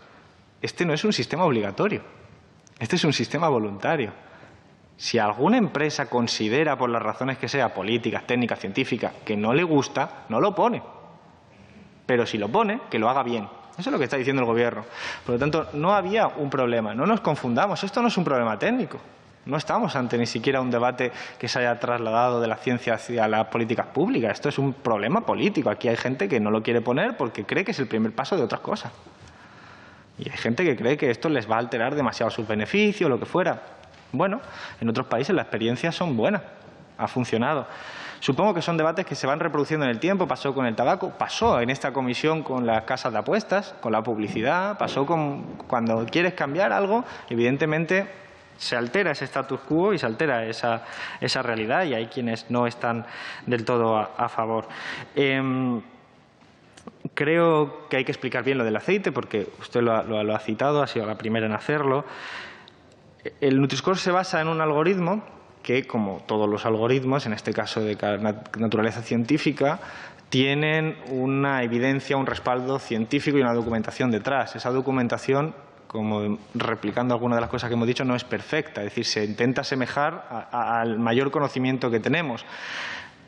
Speaker 2: este no es un sistema obligatorio. Este es un sistema voluntario. Si alguna empresa considera, por las razones que sea, políticas, técnicas, científicas, que no le gusta, no lo pone. Pero si lo pone, que lo haga bien. Eso es lo que está diciendo el Gobierno. Por lo tanto, no había un problema. No nos confundamos. Esto no es un problema técnico. No estamos ante ni siquiera un debate que se haya trasladado de la ciencia hacia las políticas públicas. Esto es un problema político. Aquí hay gente que no lo quiere poner porque cree que es el primer paso de otras cosas. Y hay gente que cree que esto les va a alterar demasiado sus beneficios, lo que fuera. Bueno, en otros países las experiencias son buenas, ha funcionado. Supongo que son debates que se van reproduciendo en el tiempo. Pasó con el tabaco, pasó en esta comisión con las casas de apuestas, con la publicidad, pasó cuando quieres cambiar algo, evidentemente se altera ese status quo y se altera esa realidad y hay quienes no están del todo a favor. Creo que hay que explicar bien lo del aceite, porque usted lo ha citado, ha sido la primera en hacerlo. El Nutri-Score se basa en un algoritmo que, como todos los algoritmos, en este caso de naturaleza científica, tienen una evidencia, un respaldo científico y una documentación detrás. Esa documentación, como replicando algunas de las cosas que hemos dicho, no es perfecta. Es decir, se intenta asemejar al mayor conocimiento que tenemos.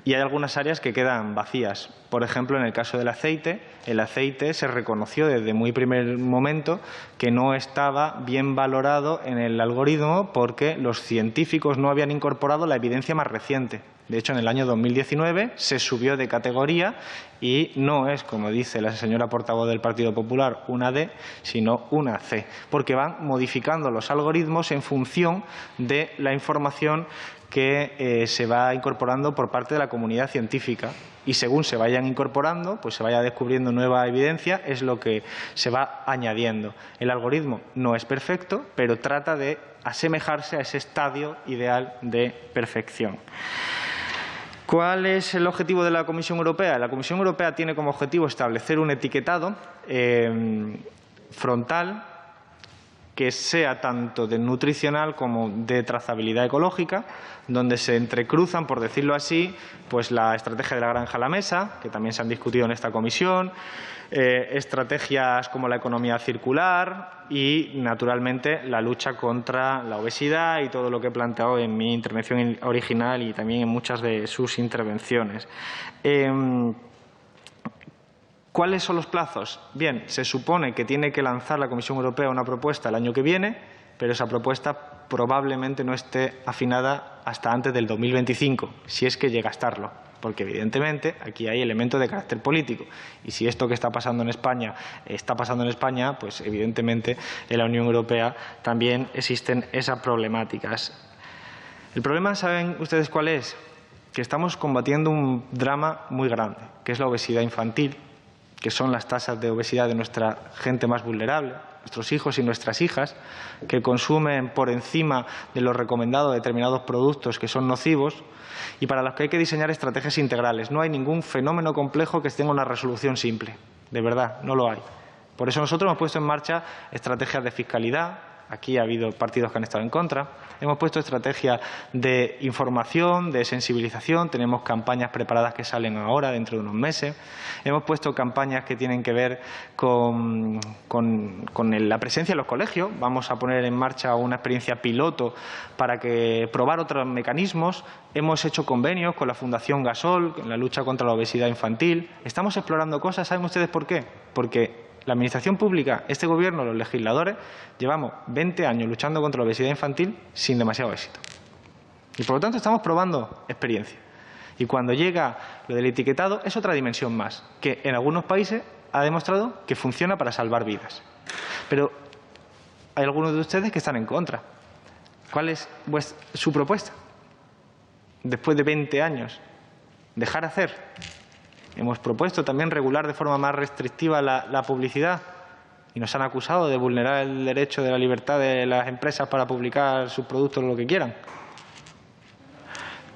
Speaker 2: Y hay algunas áreas que quedan vacías. Por ejemplo, en el caso del aceite, el aceite se reconoció desde muy primer momento que no estaba bien valorado en el algoritmo porque los científicos no habían incorporado la evidencia más reciente. De hecho, en el año 2019 se subió de categoría y no es, como dice la señora portavoz del Partido Popular, una D, sino una C, porque van modificando los algoritmos en función de la información que se va incorporando por parte de la comunidad científica. Y según se vayan incorporando, pues se vaya descubriendo nueva evidencia, es lo que se va añadiendo. El algoritmo no es perfecto, pero trata de asemejarse a ese estadio ideal de perfección. ¿Cuál es el objetivo de la Comisión Europea? La Comisión Europea tiene como objetivo establecer un etiquetado frontal que sea tanto de nutricional como de trazabilidad ecológica, donde se entrecruzan, por decirlo así, pues la estrategia de la granja a la mesa, que también se han discutido en esta comisión, estrategias como la economía circular y, naturalmente, la lucha contra la obesidad y todo lo que he planteado en mi intervención original y también en muchas de sus intervenciones. ¿Cuáles son los plazos? Bien, se supone que tiene que lanzar la Comisión Europea una propuesta el año que viene, pero esa propuesta probablemente no esté afinada hasta antes del 2025, si es que llega a estarlo, porque evidentemente aquí hay elementos de carácter político. Y si esto que está pasando en España, pues evidentemente en la Unión Europea también existen esas problemáticas. El problema, ¿saben ustedes cuál es? Que estamos combatiendo un drama muy grande, que es la obesidad infantil, que son las tasas de obesidad de nuestra gente más vulnerable, nuestros hijos y nuestras hijas, que consumen por encima de lo recomendado determinados productos que son nocivos y para los que hay que diseñar estrategias integrales. No hay ningún fenómeno complejo que tenga una resolución simple. De verdad, no lo hay. Por eso nosotros hemos puesto en marcha estrategias de fiscalidad. Aquí ha habido partidos que han estado en contra. Hemos puesto estrategias de información, de sensibilización. Tenemos campañas preparadas que salen ahora, dentro de unos meses. Hemos puesto campañas que tienen que ver con la presencia en los colegios. Vamos a poner en marcha una experiencia piloto para probar otros mecanismos. Hemos hecho convenios con la Fundación Gasol en la lucha contra la obesidad infantil. Estamos explorando cosas. ¿Saben ustedes por qué? Porque la Administración pública, este Gobierno, los legisladores, llevamos 20 años luchando contra la obesidad infantil sin demasiado éxito. Y, por lo tanto, estamos probando experiencia. Y cuando llega lo del etiquetado, es otra dimensión más, que en algunos países ha demostrado que funciona para salvar vidas. Pero hay algunos de ustedes que están en contra. ¿Cuál es su propuesta? Después de 20 años, dejar hacer. Hemos propuesto también regular de forma más restrictiva la publicidad y nos han acusado de vulnerar el derecho de la libertad de las empresas para publicar sus productos o lo que quieran.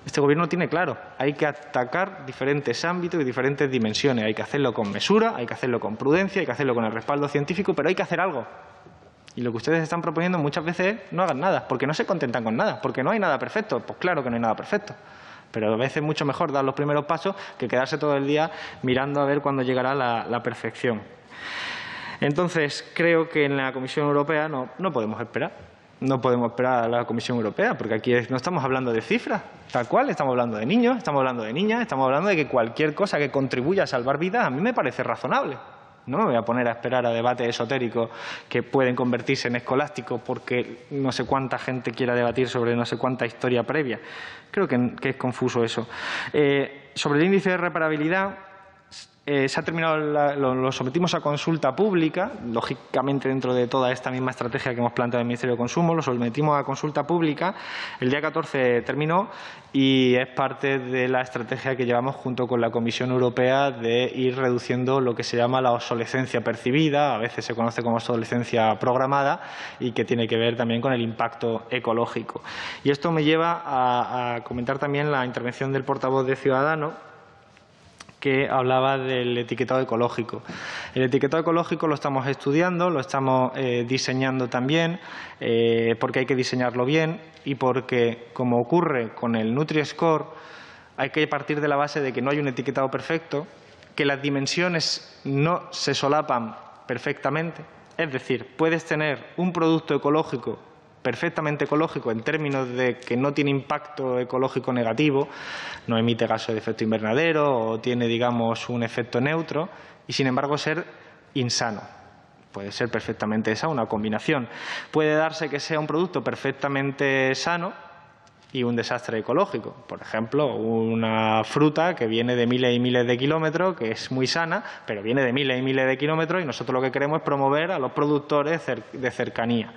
Speaker 2: Este Gobierno tiene claro, hay que atacar diferentes ámbitos y diferentes dimensiones. Hay que hacerlo con mesura, hay que hacerlo con prudencia, hay que hacerlo con el respaldo científico, pero hay que hacer algo. Y lo que ustedes están proponiendo muchas veces es no hagan nada, porque no se contentan con nada, porque no hay nada perfecto. Pues claro que no hay nada perfecto. Pero a veces es mucho mejor dar los primeros pasos que quedarse todo el día mirando a ver cuándo llegará la perfección. Entonces, creo que en la Comisión Europea no podemos esperar. No podemos esperar a la Comisión Europea, porque aquí no estamos hablando de cifras, tal cual, estamos hablando de niños, estamos hablando de niñas, estamos hablando de que cualquier cosa que contribuya a salvar vidas a mí me parece razonable. No me voy a poner a esperar a debates esotéricos que pueden convertirse en escolásticos porque no sé cuánta gente quiera debatir sobre no sé cuánta historia previa. Creo que es confuso eso. Sobre el índice de reparabilidad, se ha terminado, lo sometimos a consulta pública, lógicamente dentro de toda esta misma estrategia que hemos planteado en el Ministerio de Consumo, lo sometimos a consulta pública, el día 14 terminó y es parte de la estrategia que llevamos junto con la Comisión Europea de ir reduciendo lo que se llama la obsolescencia percibida, a veces se conoce como obsolescencia programada y que tiene que ver también con el impacto ecológico. Y esto me lleva a comentar también la intervención del portavoz de Ciudadanos, que hablaba del etiquetado ecológico. El etiquetado ecológico lo estamos estudiando, lo estamos diseñando también, porque hay que diseñarlo bien y porque, como ocurre con el Nutri-Score, hay que partir de la base de que no hay un etiquetado perfecto que las dimensiones no se solapan perfectamente. Es decir, puedes tener un producto ecológico perfectamente ecológico en términos de que no tiene impacto ecológico negativo, no emite gases de efecto invernadero o tiene, digamos, un efecto neutro y, sin embargo, ser insano. Puede ser perfectamente esa una combinación. Puede darse que sea un producto perfectamente sano y un desastre ecológico. Por ejemplo, una fruta que viene de miles y miles de kilómetros, que es muy sana, pero viene de miles y miles de kilómetros y nosotros lo que queremos es promover a los productores de cercanía.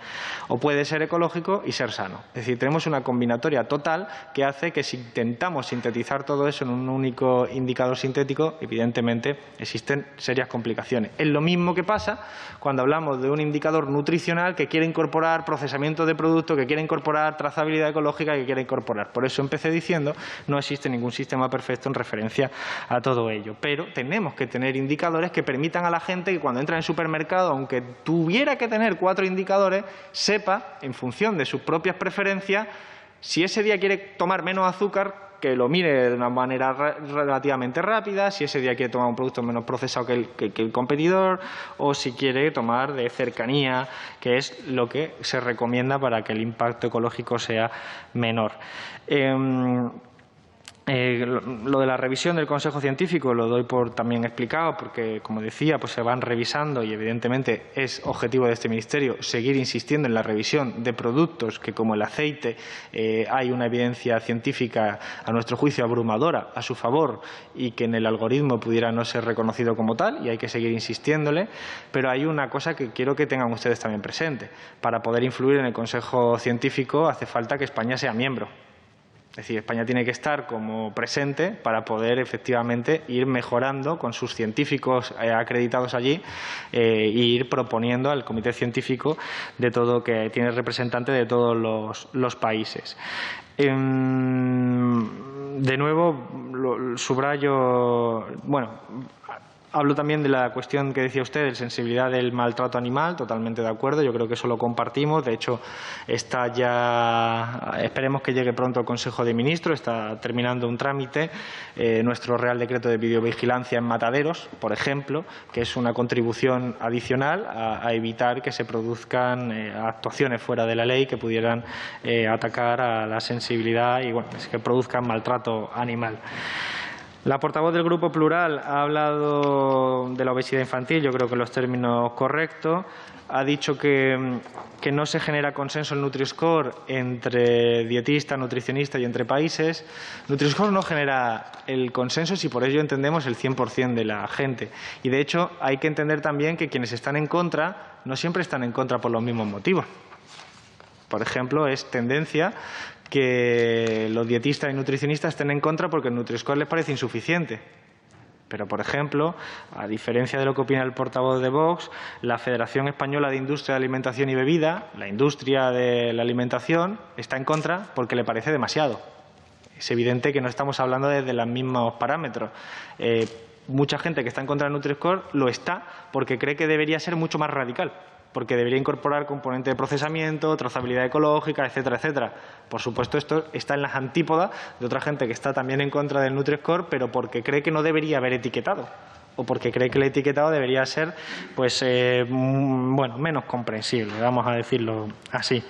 Speaker 2: O puede ser ecológico y ser sano. Es decir, tenemos una combinatoria total que hace que si intentamos sintetizar todo eso en un único indicador sintético, evidentemente existen serias complicaciones. Es lo mismo que pasa cuando hablamos de un indicador nutricional que quiere incorporar procesamiento de productos, que quiere incorporar trazabilidad ecológica, que quiere incorporar. Por eso empecé diciendo, no existe ningún sistema perfecto en referencia a todo ello. Pero tenemos que tener indicadores que permitan a la gente que cuando entra en el supermercado, aunque tuviera que tener 4 indicadores, sepa, en función de sus propias preferencias, si ese día quiere tomar menos azúcar, que lo mire de una manera relativamente rápida, si ese día quiere tomar un producto menos procesado que el competidor, o si quiere tomar de cercanía, que es lo que se recomienda para que el impacto ecológico sea menor. Lo de la revisión del Consejo Científico lo doy por también explicado porque, como decía, pues se van revisando y evidentemente es objetivo de este Ministerio seguir insistiendo en la revisión de productos que, como el aceite, hay una evidencia científica a nuestro juicio abrumadora a su favor y que en el algoritmo pudiera no ser reconocido como tal y hay que seguir insistiéndole, pero hay una cosa que quiero que tengan ustedes también presente. Para poder influir en el Consejo Científico hace falta que España sea miembro. Es decir, España tiene que estar como presente para poder efectivamente ir mejorando con sus científicos acreditados allí e ir proponiendo al comité científico de todo, que tiene representantes de todos los países. De nuevo, subrayo, hablo también de la cuestión que decía usted, de sensibilidad del maltrato animal, totalmente de acuerdo, yo creo que eso lo compartimos, de hecho está ya, esperemos que llegue pronto al Consejo de Ministros, está terminando un trámite, nuestro Real Decreto de Videovigilancia en mataderos, por ejemplo, que es una contribución adicional a evitar que se produzcan actuaciones fuera de la ley que pudieran atacar a la sensibilidad y que produzcan maltrato animal. La portavoz del Grupo Plural ha hablado de la obesidad infantil, yo creo que los términos correctos. Ha dicho que no se genera consenso en Nutri-Score entre dietistas, nutricionistas y entre países. Nutri-Score no genera el consenso si por ello entendemos el 100% de la gente. Y de hecho hay que entender también que quienes están en contra no siempre están en contra por los mismos motivos. Por ejemplo, es tendencia que los dietistas y nutricionistas estén en contra porque el Nutri-Score les parece insuficiente. Pero, por ejemplo, a diferencia de lo que opina el portavoz de Vox, la Federación Española de Industria de Alimentación y Bebida, la industria de la alimentación, está en contra porque le parece demasiado. Es evidente que no estamos hablando de los mismos parámetros. Mucha gente que está en contra del Nutri-Score lo está porque cree que debería ser mucho más radical, porque debería incorporar componentes de procesamiento, trazabilidad ecológica, etcétera, etcétera. Por supuesto, esto está en las antípodas de otra gente que está también en contra del Nutri-Score, pero porque cree que no debería haber etiquetado o porque cree que el etiquetado debería ser menos comprensible, vamos a decirlo así.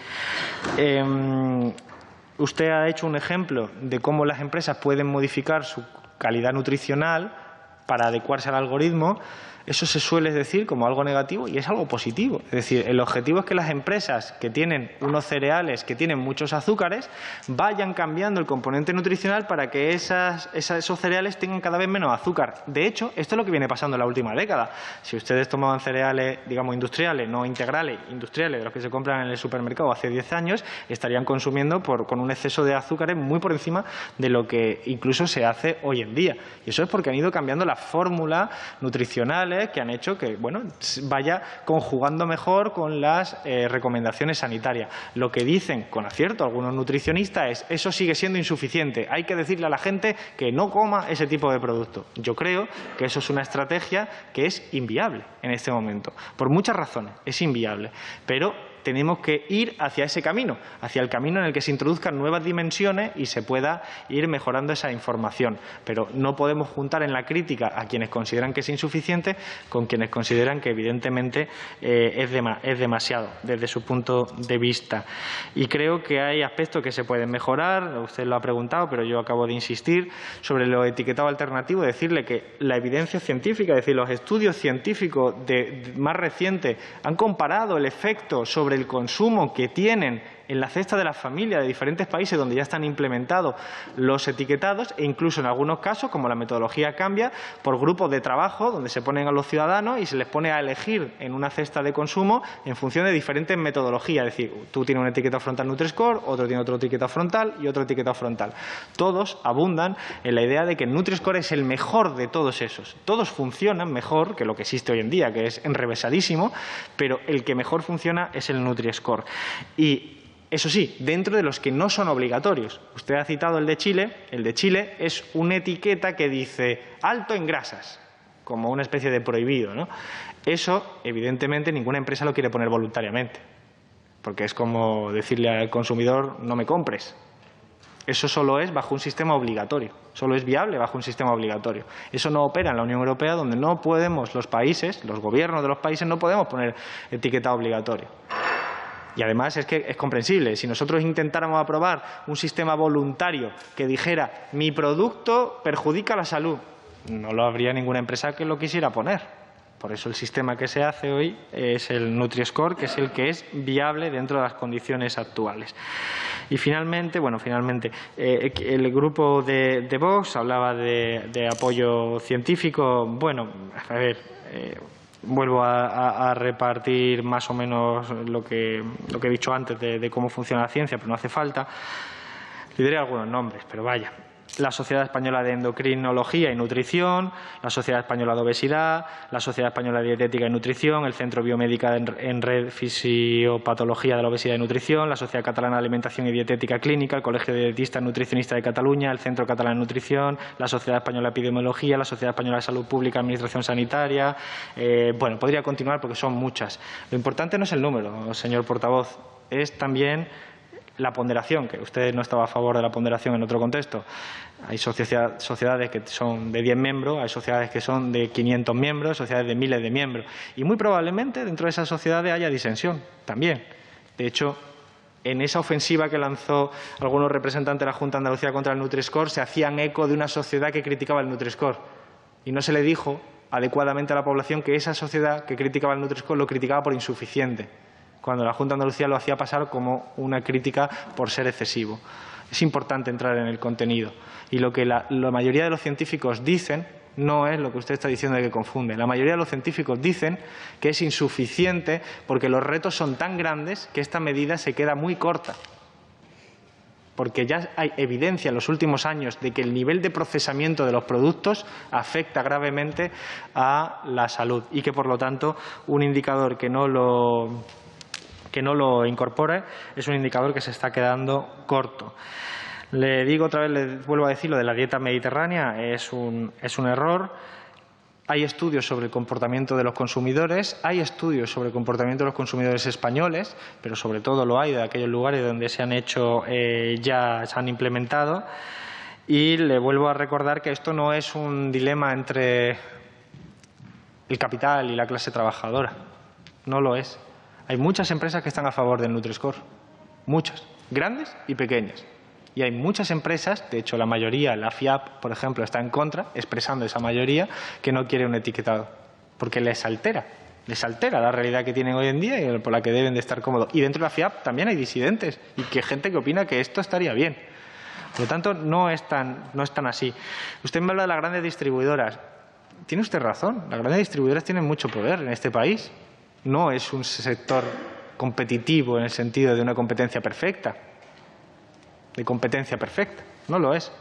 Speaker 2: Usted ha hecho un ejemplo de cómo las empresas pueden modificar su calidad nutricional para adecuarse al algoritmo. Eso se suele decir como algo negativo y es algo positivo. Es decir, el objetivo es que las empresas que tienen unos cereales que tienen muchos azúcares vayan cambiando el componente nutricional para que esos cereales tengan cada vez menos azúcar. De hecho, esto es lo que viene pasando en la última década. Si ustedes tomaban cereales, digamos, industriales, no integrales, industriales, de los que se compran en el supermercado hace 10 años, estarían consumiendo con un exceso de azúcares muy por encima de lo que incluso se hace hoy en día. Y eso es porque han ido cambiando las fórmulas nutricionales que han hecho que vaya conjugando mejor con las recomendaciones sanitarias. Lo que dicen con acierto algunos nutricionistas es eso sigue siendo insuficiente, hay que decirle a la gente que no coma ese tipo de producto. Yo creo que eso es una estrategia que es inviable en este momento, por muchas razones es inviable, pero tenemos que ir hacia ese camino, hacia el camino en el que se introduzcan nuevas dimensiones y se pueda ir mejorando esa información. Pero no podemos juntar en la crítica a quienes consideran que es insuficiente con quienes consideran que evidentemente es demasiado desde su punto de vista. Y creo que hay aspectos que se pueden mejorar, usted lo ha preguntado, pero yo acabo de insistir sobre lo etiquetado alternativo, decirle que la evidencia científica, es decir, los estudios científicos más recientes han comparado el efecto sobre el consumo que tienen en la cesta de las familias de diferentes países donde ya están implementados los etiquetados e incluso en algunos casos, como la metodología cambia, por grupos de trabajo donde se ponen a los ciudadanos y se les pone a elegir en una cesta de consumo en función de diferentes metodologías. Es decir, tú tienes un etiquetado frontal Nutri-Score, otro tiene otro etiquetado frontal y otro etiquetado frontal. Todos abundan en la idea de que el Nutri-Score es el mejor de todos esos. Todos funcionan mejor que lo que existe hoy en día, que es enrevesadísimo, pero el que mejor funciona es el Nutri-Score. Y eso sí, dentro de los que no son obligatorios. Usted ha citado el de Chile. El de Chile es una etiqueta que dice alto en grasas, como una especie de prohibido, ¿no? Eso, evidentemente, ninguna empresa lo quiere poner voluntariamente, porque es como decirle al consumidor no me compres. Eso solo es bajo un sistema obligatorio, solo es viable bajo un sistema obligatorio. Eso no opera en la Unión Europea, donde no podemos los países, los gobiernos de los países, no podemos poner etiqueta obligatorio. Y además es que es comprensible. Si nosotros intentáramos aprobar un sistema voluntario que dijera mi producto perjudica la salud, no lo habría ninguna empresa que lo quisiera poner. Por eso el sistema que se hace hoy es el Nutri-Score, que es el que es viable dentro de las condiciones actuales. Y finalmente, el grupo de Vox hablaba de apoyo científico. Bueno, a ver, vuelvo a repartir más o menos lo que he dicho antes de cómo funciona la ciencia, pero no hace falta. Le diré algunos nombres, pero vaya. La Sociedad Española de Endocrinología y Nutrición, la Sociedad Española de Obesidad, la Sociedad Española de Dietética y Nutrición, el Centro Biomédica en Red Fisiopatología de la Obesidad y Nutrición, la Sociedad Catalana de Alimentación y Dietética Clínica, el Colegio de Dietistas Nutricionistas de Cataluña, el Centro Catalán de Nutrición, la Sociedad Española de Epidemiología, la Sociedad Española de Salud Pública y Administración Sanitaria. Bueno, podría continuar porque son muchas. Lo importante no es el número, señor portavoz, es también la ponderación, que usted no estaba a favor de la ponderación en otro contexto. Hay sociedades que son de 10 miembros, hay sociedades que son de 500 miembros, sociedades de miles de miembros. Y muy probablemente dentro de esas sociedades haya disensión también. De hecho, en esa ofensiva que lanzó algunos representantes de la Junta de Andalucía contra el Nutri-Score, se hacían eco de una sociedad que criticaba el Nutri-Score. Y no se le dijo adecuadamente a la población que esa sociedad que criticaba el Nutri-Score lo criticaba por insuficiente, cuando la Junta de Andalucía lo hacía pasar como una crítica por ser excesivo. Es importante entrar en el contenido. Y lo que la mayoría de los científicos dicen no es lo que usted está diciendo de que confunde. La mayoría de los científicos dicen que es insuficiente porque los retos son tan grandes que esta medida se queda muy corta. Porque ya hay evidencia en los últimos años de que el nivel de procesamiento de los productos afecta gravemente a la salud y que, por lo tanto, un indicador que no lo incorpore es un indicador que se está quedando corto. Le digo otra vez, le vuelvo a decir, lo de la dieta mediterránea es un error. Hay estudios sobre el comportamiento de los consumidores, hay estudios sobre el comportamiento de los consumidores españoles, pero sobre todo lo hay de aquellos lugares donde se han hecho, ya se han implementado. Y le vuelvo a recordar que esto no es un dilema entre el capital y la clase trabajadora. No lo es. Hay muchas empresas que están a favor del Nutri-Score, muchas, grandes y pequeñas. Y hay muchas empresas, de hecho la mayoría, la FIAP, por ejemplo, está en contra, expresando esa mayoría, que no quiere un etiquetado, porque les altera la realidad que tienen hoy en día y por la que deben de estar cómodos. Y dentro de la FIAP también hay disidentes y que gente que opina que esto estaría bien. Por lo tanto, no es tan así. Usted me habla de las grandes distribuidoras. Tiene usted razón, las grandes distribuidoras tienen mucho poder en este país. No es un sector competitivo en el sentido de una competencia perfecta, no lo es.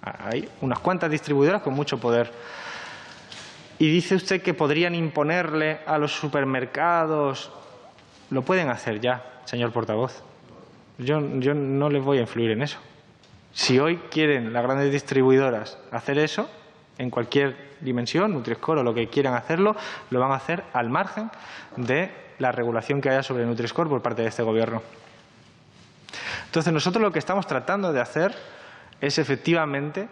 Speaker 2: Hay unas cuantas distribuidoras con mucho poder. Y dice usted que podrían imponerle a los supermercados. Lo pueden hacer ya, señor portavoz. Yo no les voy a influir en eso. Si hoy quieren las grandes distribuidoras hacer eso, en cualquier dimensión, Nutri-Score o lo que quieran hacerlo, lo van a hacer al margen de la regulación que haya sobre el Nutri-Score por parte de este Gobierno. Entonces, nosotros lo que estamos tratando de hacer es efectivamente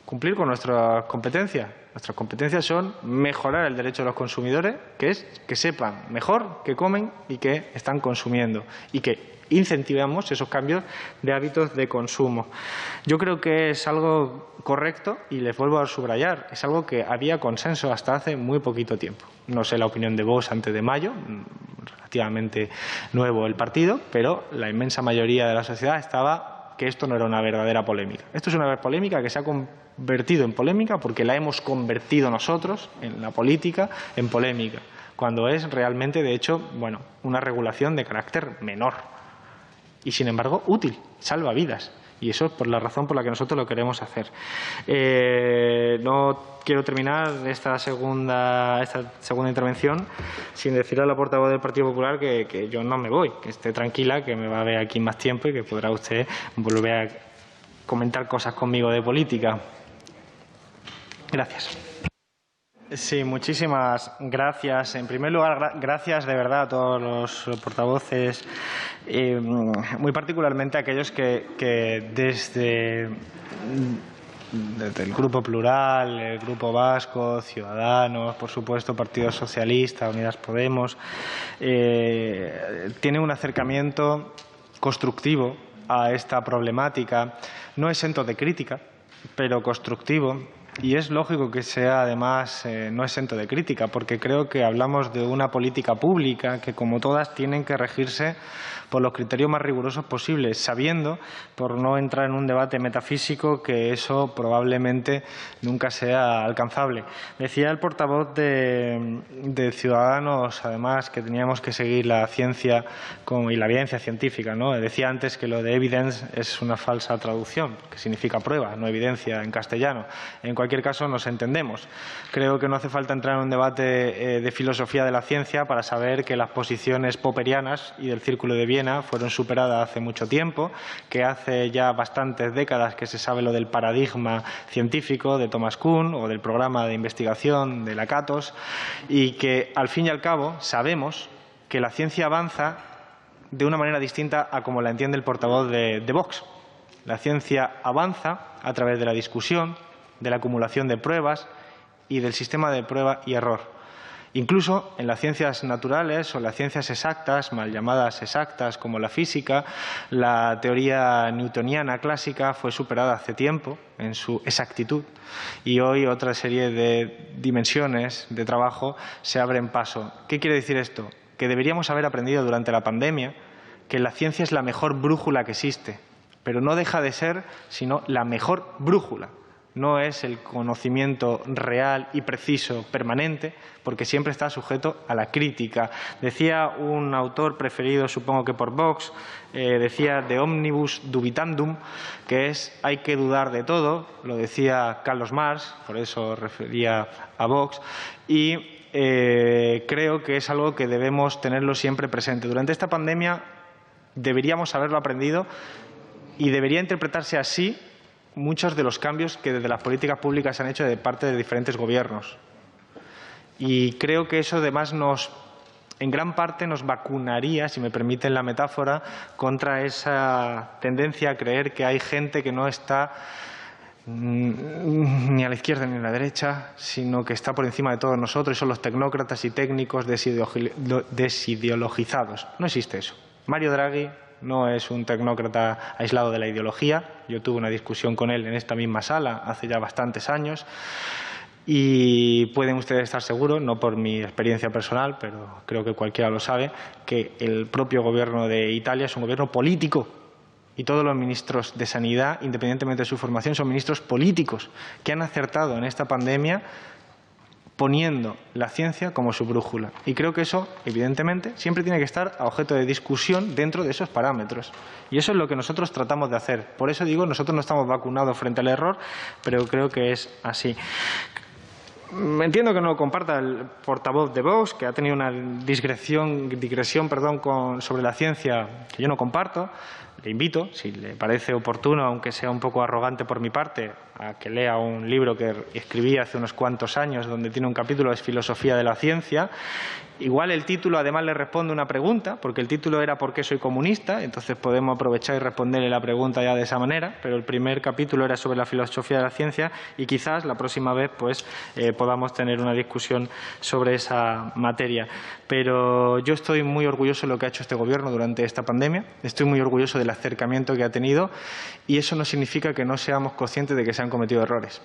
Speaker 2: cumplir con nuestras competencias. Nuestras competencias son mejorar el derecho de los consumidores, que es que sepan mejor qué comen y qué están consumiendo, y que incentivemos esos cambios de hábitos de consumo. Yo creo que es algo correcto y les vuelvo a subrayar, es algo que había consenso hasta hace muy poquito tiempo. No sé la opinión de Vox antes de mayo, relativamente nuevo el partido, pero la inmensa mayoría de la sociedad estaba que esto no era una verdadera polémica. Esto es una polémica que se ha convertido en polémica porque la hemos convertido nosotros, en la política, en polémica, cuando es realmente, de hecho, bueno, una regulación de carácter menor y, sin embargo, útil, salva vidas. Y eso es por la razón por la que nosotros lo queremos hacer. No quiero terminar esta segunda intervención sin decirle a la portavoz del Partido Popular que yo no me voy, que esté tranquila, que me va a ver aquí más tiempo y que podrá usted volver a comentar cosas conmigo de política. Gracias. Sí, muchísimas gracias. En primer lugar, gracias de verdad a todos los portavoces, muy particularmente a aquellos que desde el Grupo Plural, el Grupo Vasco, Ciudadanos, por supuesto, Partido Socialista, Unidas Podemos, tienen un acercamiento constructivo a esta problemática, no exento de crítica, pero constructivo. Y es lógico que sea, además, no exento de crítica, porque creo que hablamos de una política pública que, como todas, tienen que regirse por los criterios más rigurosos posibles, sabiendo, por no entrar en un debate metafísico, que eso probablemente nunca sea alcanzable. Decía el portavoz de Ciudadanos, además, que teníamos que seguir la ciencia y la evidencia científica, ¿no? Decía antes que lo de evidence es una falsa traducción, que significa prueba, no evidencia en castellano. En cualquier caso, nos entendemos. Creo que no hace falta entrar en un debate de filosofía de la ciencia para saber que las posiciones popperianas y del Círculo de Viena fueron superadas hace mucho tiempo, que hace ya bastantes décadas que se sabe lo del paradigma científico de Thomas Kuhn o del programa de investigación de la Catos, y que, al fin y al cabo, sabemos que la ciencia avanza de una manera distinta a como la entiende el portavoz de Vox. La ciencia avanza a través de la discusión, de la acumulación de pruebas y del sistema de prueba y error. Incluso en las ciencias naturales o las ciencias exactas, mal llamadas exactas como la física, la teoría newtoniana clásica fue superada hace tiempo en su exactitud y hoy otra serie de dimensiones de trabajo se abren paso. ¿Qué quiere decir esto? Que deberíamos haber aprendido durante la pandemia que la ciencia es la mejor brújula que existe, pero no deja de ser sino la mejor brújula. No es el conocimiento real y preciso permanente, porque siempre está sujeto a la crítica. Decía un autor preferido, supongo que por Vox, decía de omnibus dubitandum, que es hay que dudar de todo, lo decía Carlos Marx, por eso refería a Vox, y creo que es algo que debemos tenerlo siempre presente. Durante esta pandemia deberíamos haberlo aprendido y debería interpretarse así muchos de los cambios que desde las políticas públicas se han hecho de parte de diferentes gobiernos. Y creo que eso, además, en gran parte nos vacunaría, si me permiten la metáfora, contra esa tendencia a creer que hay gente que no está ni a la izquierda ni a la derecha, sino que está por encima de todos nosotros, y son los tecnócratas y técnicos desideologizados. No existe eso. Mario Draghi no es un tecnócrata aislado de la ideología. Yo tuve una discusión con él en esta misma sala hace ya bastantes años y pueden ustedes estar seguros, no por mi experiencia personal, pero creo que cualquiera lo sabe, que el propio gobierno de Italia es un gobierno político y todos los ministros de Sanidad, independientemente de su formación, son ministros políticos que han acertado en esta pandemia poniendo la ciencia como su brújula. Y creo que eso, evidentemente, siempre tiene que estar a objeto de discusión dentro de esos parámetros. Y eso es lo que nosotros tratamos de hacer. Por eso digo, nosotros no estamos vacunados frente al error, pero creo que es así. Entiendo que no lo comparta el portavoz de Vox, que ha tenido una digresión sobre la ciencia que yo no comparto. le invito, si le parece oportuno, aunque sea un poco arrogante por mi parte, a que lea un libro que escribí hace unos cuantos años, donde tiene un capítulo de filosofía de la ciencia. Igual el título además le responde una pregunta, porque el título era ¿por qué soy comunista? Entonces podemos aprovechar y responderle la pregunta ya de esa manera, pero el primer capítulo era sobre la filosofía de la ciencia y quizás la próxima vez pues podamos tener una discusión sobre esa materia. Pero yo estoy muy orgulloso de lo que ha hecho este Gobierno durante esta pandemia, estoy muy orgulloso del acercamiento que ha tenido y eso no significa que no seamos conscientes de que se han cometido errores,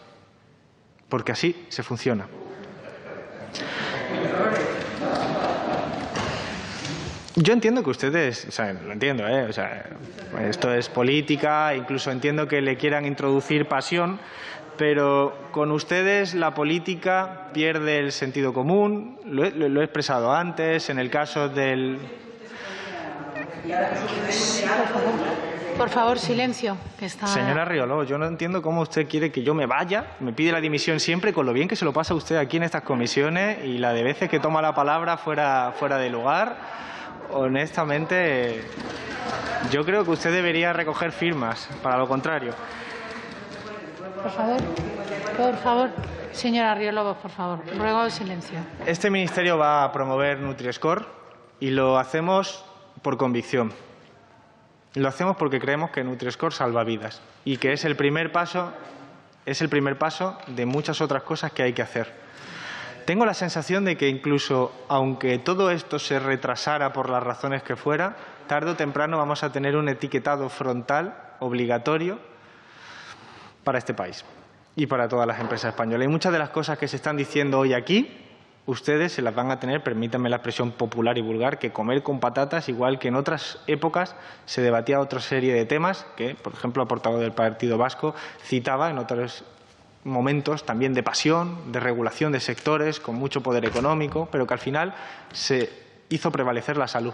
Speaker 2: porque así se funciona. Yo entiendo que ustedes, o sea, lo entiendo, o sea, esto es política, incluso entiendo que le quieran introducir pasión, pero con ustedes la política pierde el sentido común, lo he expresado antes, en el caso del...
Speaker 1: Por favor, silencio. Que está...
Speaker 2: Señora Arrioló, yo no entiendo cómo usted quiere que yo me vaya, me pide la dimisión siempre, con lo bien que se lo pasa usted aquí en estas comisiones y la de veces que toma la palabra fuera de lugar. Honestamente, yo creo que usted debería recoger firmas, para lo contrario.
Speaker 1: Por favor, señora Arrioló, por favor, ruego silencio.
Speaker 2: Este ministerio va a promover Nutri-Score y lo hacemos por convicción. Lo hacemos porque creemos que Nutri-Score salva vidas y que es el primer paso de muchas otras cosas que hay que hacer. Tengo la sensación de que incluso, aunque todo esto se retrasara por las razones que fuera, tarde o temprano vamos a tener un etiquetado frontal obligatorio para este país y para todas las empresas españolas. Y muchas de las cosas que se están diciendo hoy aquí, ustedes se las van a tener, permítanme la expresión popular y vulgar, que comer con patatas, igual que en otras épocas se debatía otra serie de temas que, por ejemplo, el portavoz del Partido Vasco citaba en otros momentos también de pasión, de regulación de sectores con mucho poder económico, pero que al final se hizo prevalecer la salud.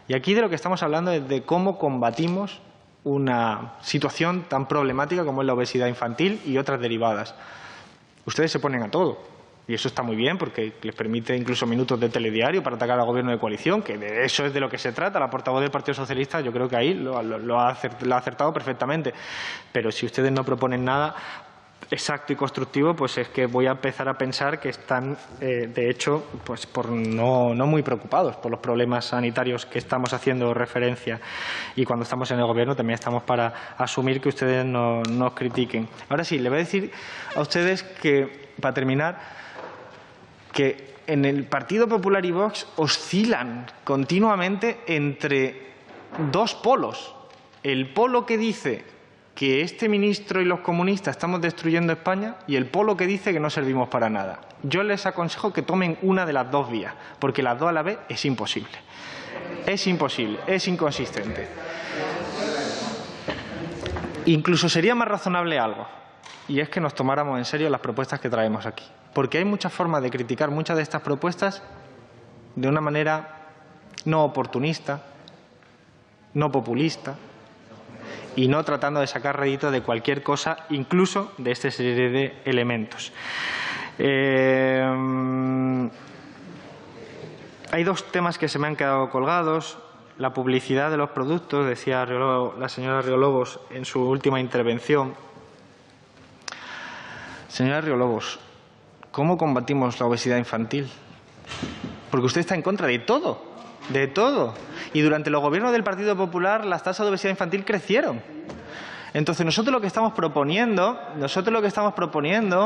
Speaker 2: Y aquí de lo que estamos hablando es de cómo combatimos una situación tan problemática como es la obesidad infantil y otras derivadas. Ustedes se ponen a todo. Y eso está muy bien porque les permite incluso minutos de telediario para atacar al Gobierno de coalición, que de eso es de lo que se trata. La portavoz del Partido Socialista yo creo que ahí lo ha acertado perfectamente. Pero si ustedes no proponen nada exacto y constructivo, pues es que voy a empezar a pensar que están, de hecho, pues no muy preocupados por los problemas sanitarios que estamos haciendo referencia. Y cuando estamos en el Gobierno también estamos para asumir que ustedes nos critiquen. Ahora sí, le voy a decir a ustedes que, para terminar, que en el Partido Popular y Vox oscilan continuamente entre dos polos. El polo que dice que este ministro y los comunistas estamos destruyendo España y el polo que dice que no servimos para nada. Yo les aconsejo que tomen una de las dos vías, porque las dos a la vez es imposible. Es imposible, es inconsistente. Incluso sería más razonable algo, y es que nos tomáramos en serio las propuestas que traemos aquí. Porque hay muchas formas de criticar muchas de estas propuestas de una manera no oportunista, no populista, y no tratando de sacar rédito de cualquier cosa, incluso de esta serie de elementos. Hay dos temas que se me han quedado colgados. La publicidad de los productos, decía la señora Arriolobos en su última intervención. Señora Arriolobos, ¿cómo combatimos la obesidad infantil? Porque usted está en contra de todo. De todo. Y durante los gobiernos del Partido Popular las tasas de obesidad infantil crecieron. Entonces nosotros lo que estamos proponiendo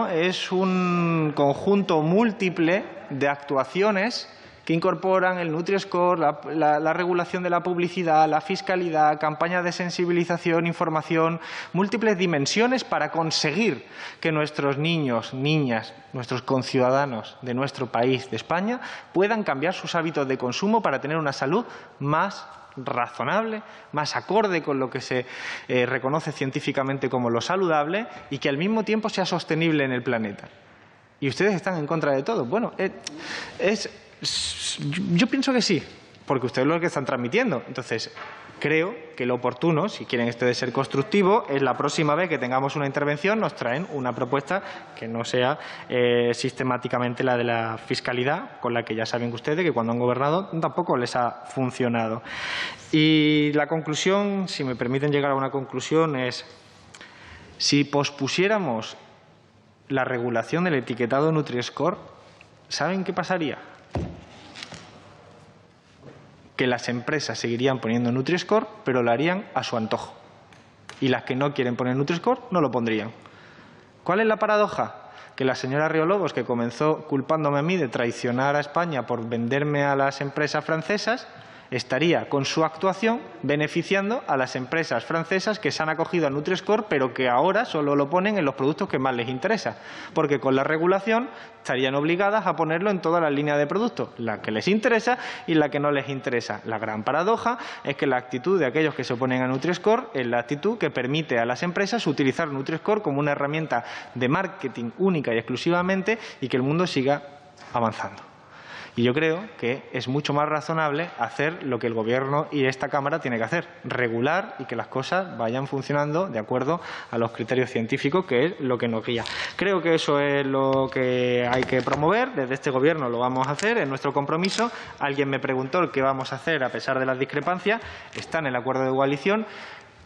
Speaker 2: es un conjunto múltiple de actuaciones que incorporan el Nutri-Score, la regulación de la publicidad, la fiscalidad, campañas de sensibilización, información, múltiples dimensiones para conseguir que nuestros niños, niñas, nuestros conciudadanos de nuestro país, de España, puedan cambiar sus hábitos de consumo para tener una salud más razonable, más acorde con lo que se reconoce científicamente como lo saludable y que al mismo tiempo sea sostenible en el planeta. Y ustedes están en contra de todo. Bueno, yo pienso que sí, porque ustedes lo que están transmitiendo. Entonces, creo que lo oportuno, si quieren esto de ser constructivo, es la próxima vez que tengamos una intervención nos traen una propuesta que no sea sistemáticamente la de la fiscalidad, con la que ya saben ustedes que cuando han gobernado tampoco les ha funcionado. Y la conclusión, si me permiten llegar a una conclusión, es si pospusiéramos la regulación del etiquetado Nutri-Score, ¿saben qué pasaría? Que las empresas seguirían poniendo Nutri-Score, pero lo harían a su antojo. Y las que no quieren poner Nutri-Score no lo pondrían. ¿Cuál es la paradoja? Que la señora Riolobos, que comenzó culpándome a mí de traicionar a España por venderme a las empresas francesas, estaría con su actuación beneficiando a las empresas francesas que se han acogido a Nutri-Score, pero que ahora solo lo ponen en los productos que más les interesa, porque con la regulación estarían obligadas a ponerlo en toda la línea de productos, la que les interesa y la que no les interesa. La gran paradoja es que la actitud de aquellos que se oponen a Nutri-Score es la actitud que permite a las empresas utilizar Nutri-Score como una herramienta de marketing única y exclusivamente y que el mundo siga avanzando. Y yo creo que es mucho más razonable hacer lo que el Gobierno y esta Cámara tiene que hacer, regular y que las cosas vayan funcionando de acuerdo a los criterios científicos, que es lo que nos guía. Creo que eso es lo que hay que promover. Desde este Gobierno lo vamos a hacer, es nuestro compromiso. Alguien me preguntó qué vamos a hacer a pesar de las discrepancias. Está en el acuerdo de coalición.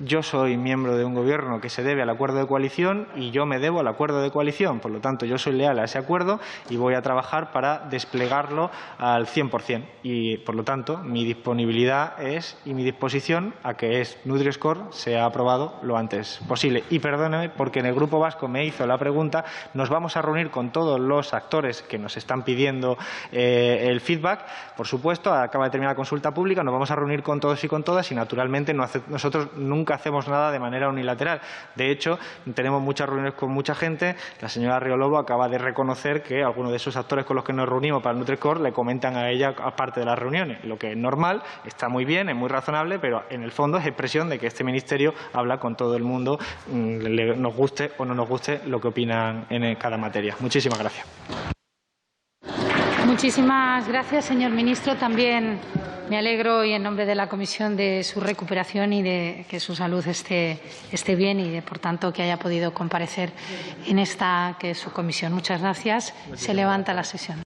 Speaker 2: Yo soy miembro de un Gobierno que se debe al acuerdo de coalición y yo me debo al acuerdo de coalición. Por lo tanto, yo soy leal a ese acuerdo y voy a trabajar para desplegarlo al 100%. Y, por lo tanto, mi disponibilidad y mi disposición a que Nutri-Score sea aprobado lo antes posible. Y perdóneme, porque en el Grupo Vasco me hizo la pregunta, nos vamos a reunir con todos los actores que nos están pidiendo el feedback. Por supuesto, acaba de terminar la consulta pública, nos vamos a reunir con todos y con todas y, naturalmente, nosotros nunca hacemos nada de manera unilateral. De hecho, tenemos muchas reuniones con mucha gente. La señora Riolobos acaba de reconocer que algunos de esos actores con los que nos reunimos para el Nutri-Score le comentan a ella aparte de las reuniones. Lo que es normal, está muy bien, es muy razonable, pero en el fondo es expresión de que este Ministerio habla con todo el mundo, nos guste o no nos guste lo que opinan en cada materia. Muchísimas gracias.
Speaker 1: Muchísimas gracias, señor ministro. También me alegro, y en nombre de la Comisión, de su recuperación y de que su salud esté bien y, por tanto, que haya podido comparecer en esta que es su comisión. Muchas gracias. Se levanta la sesión.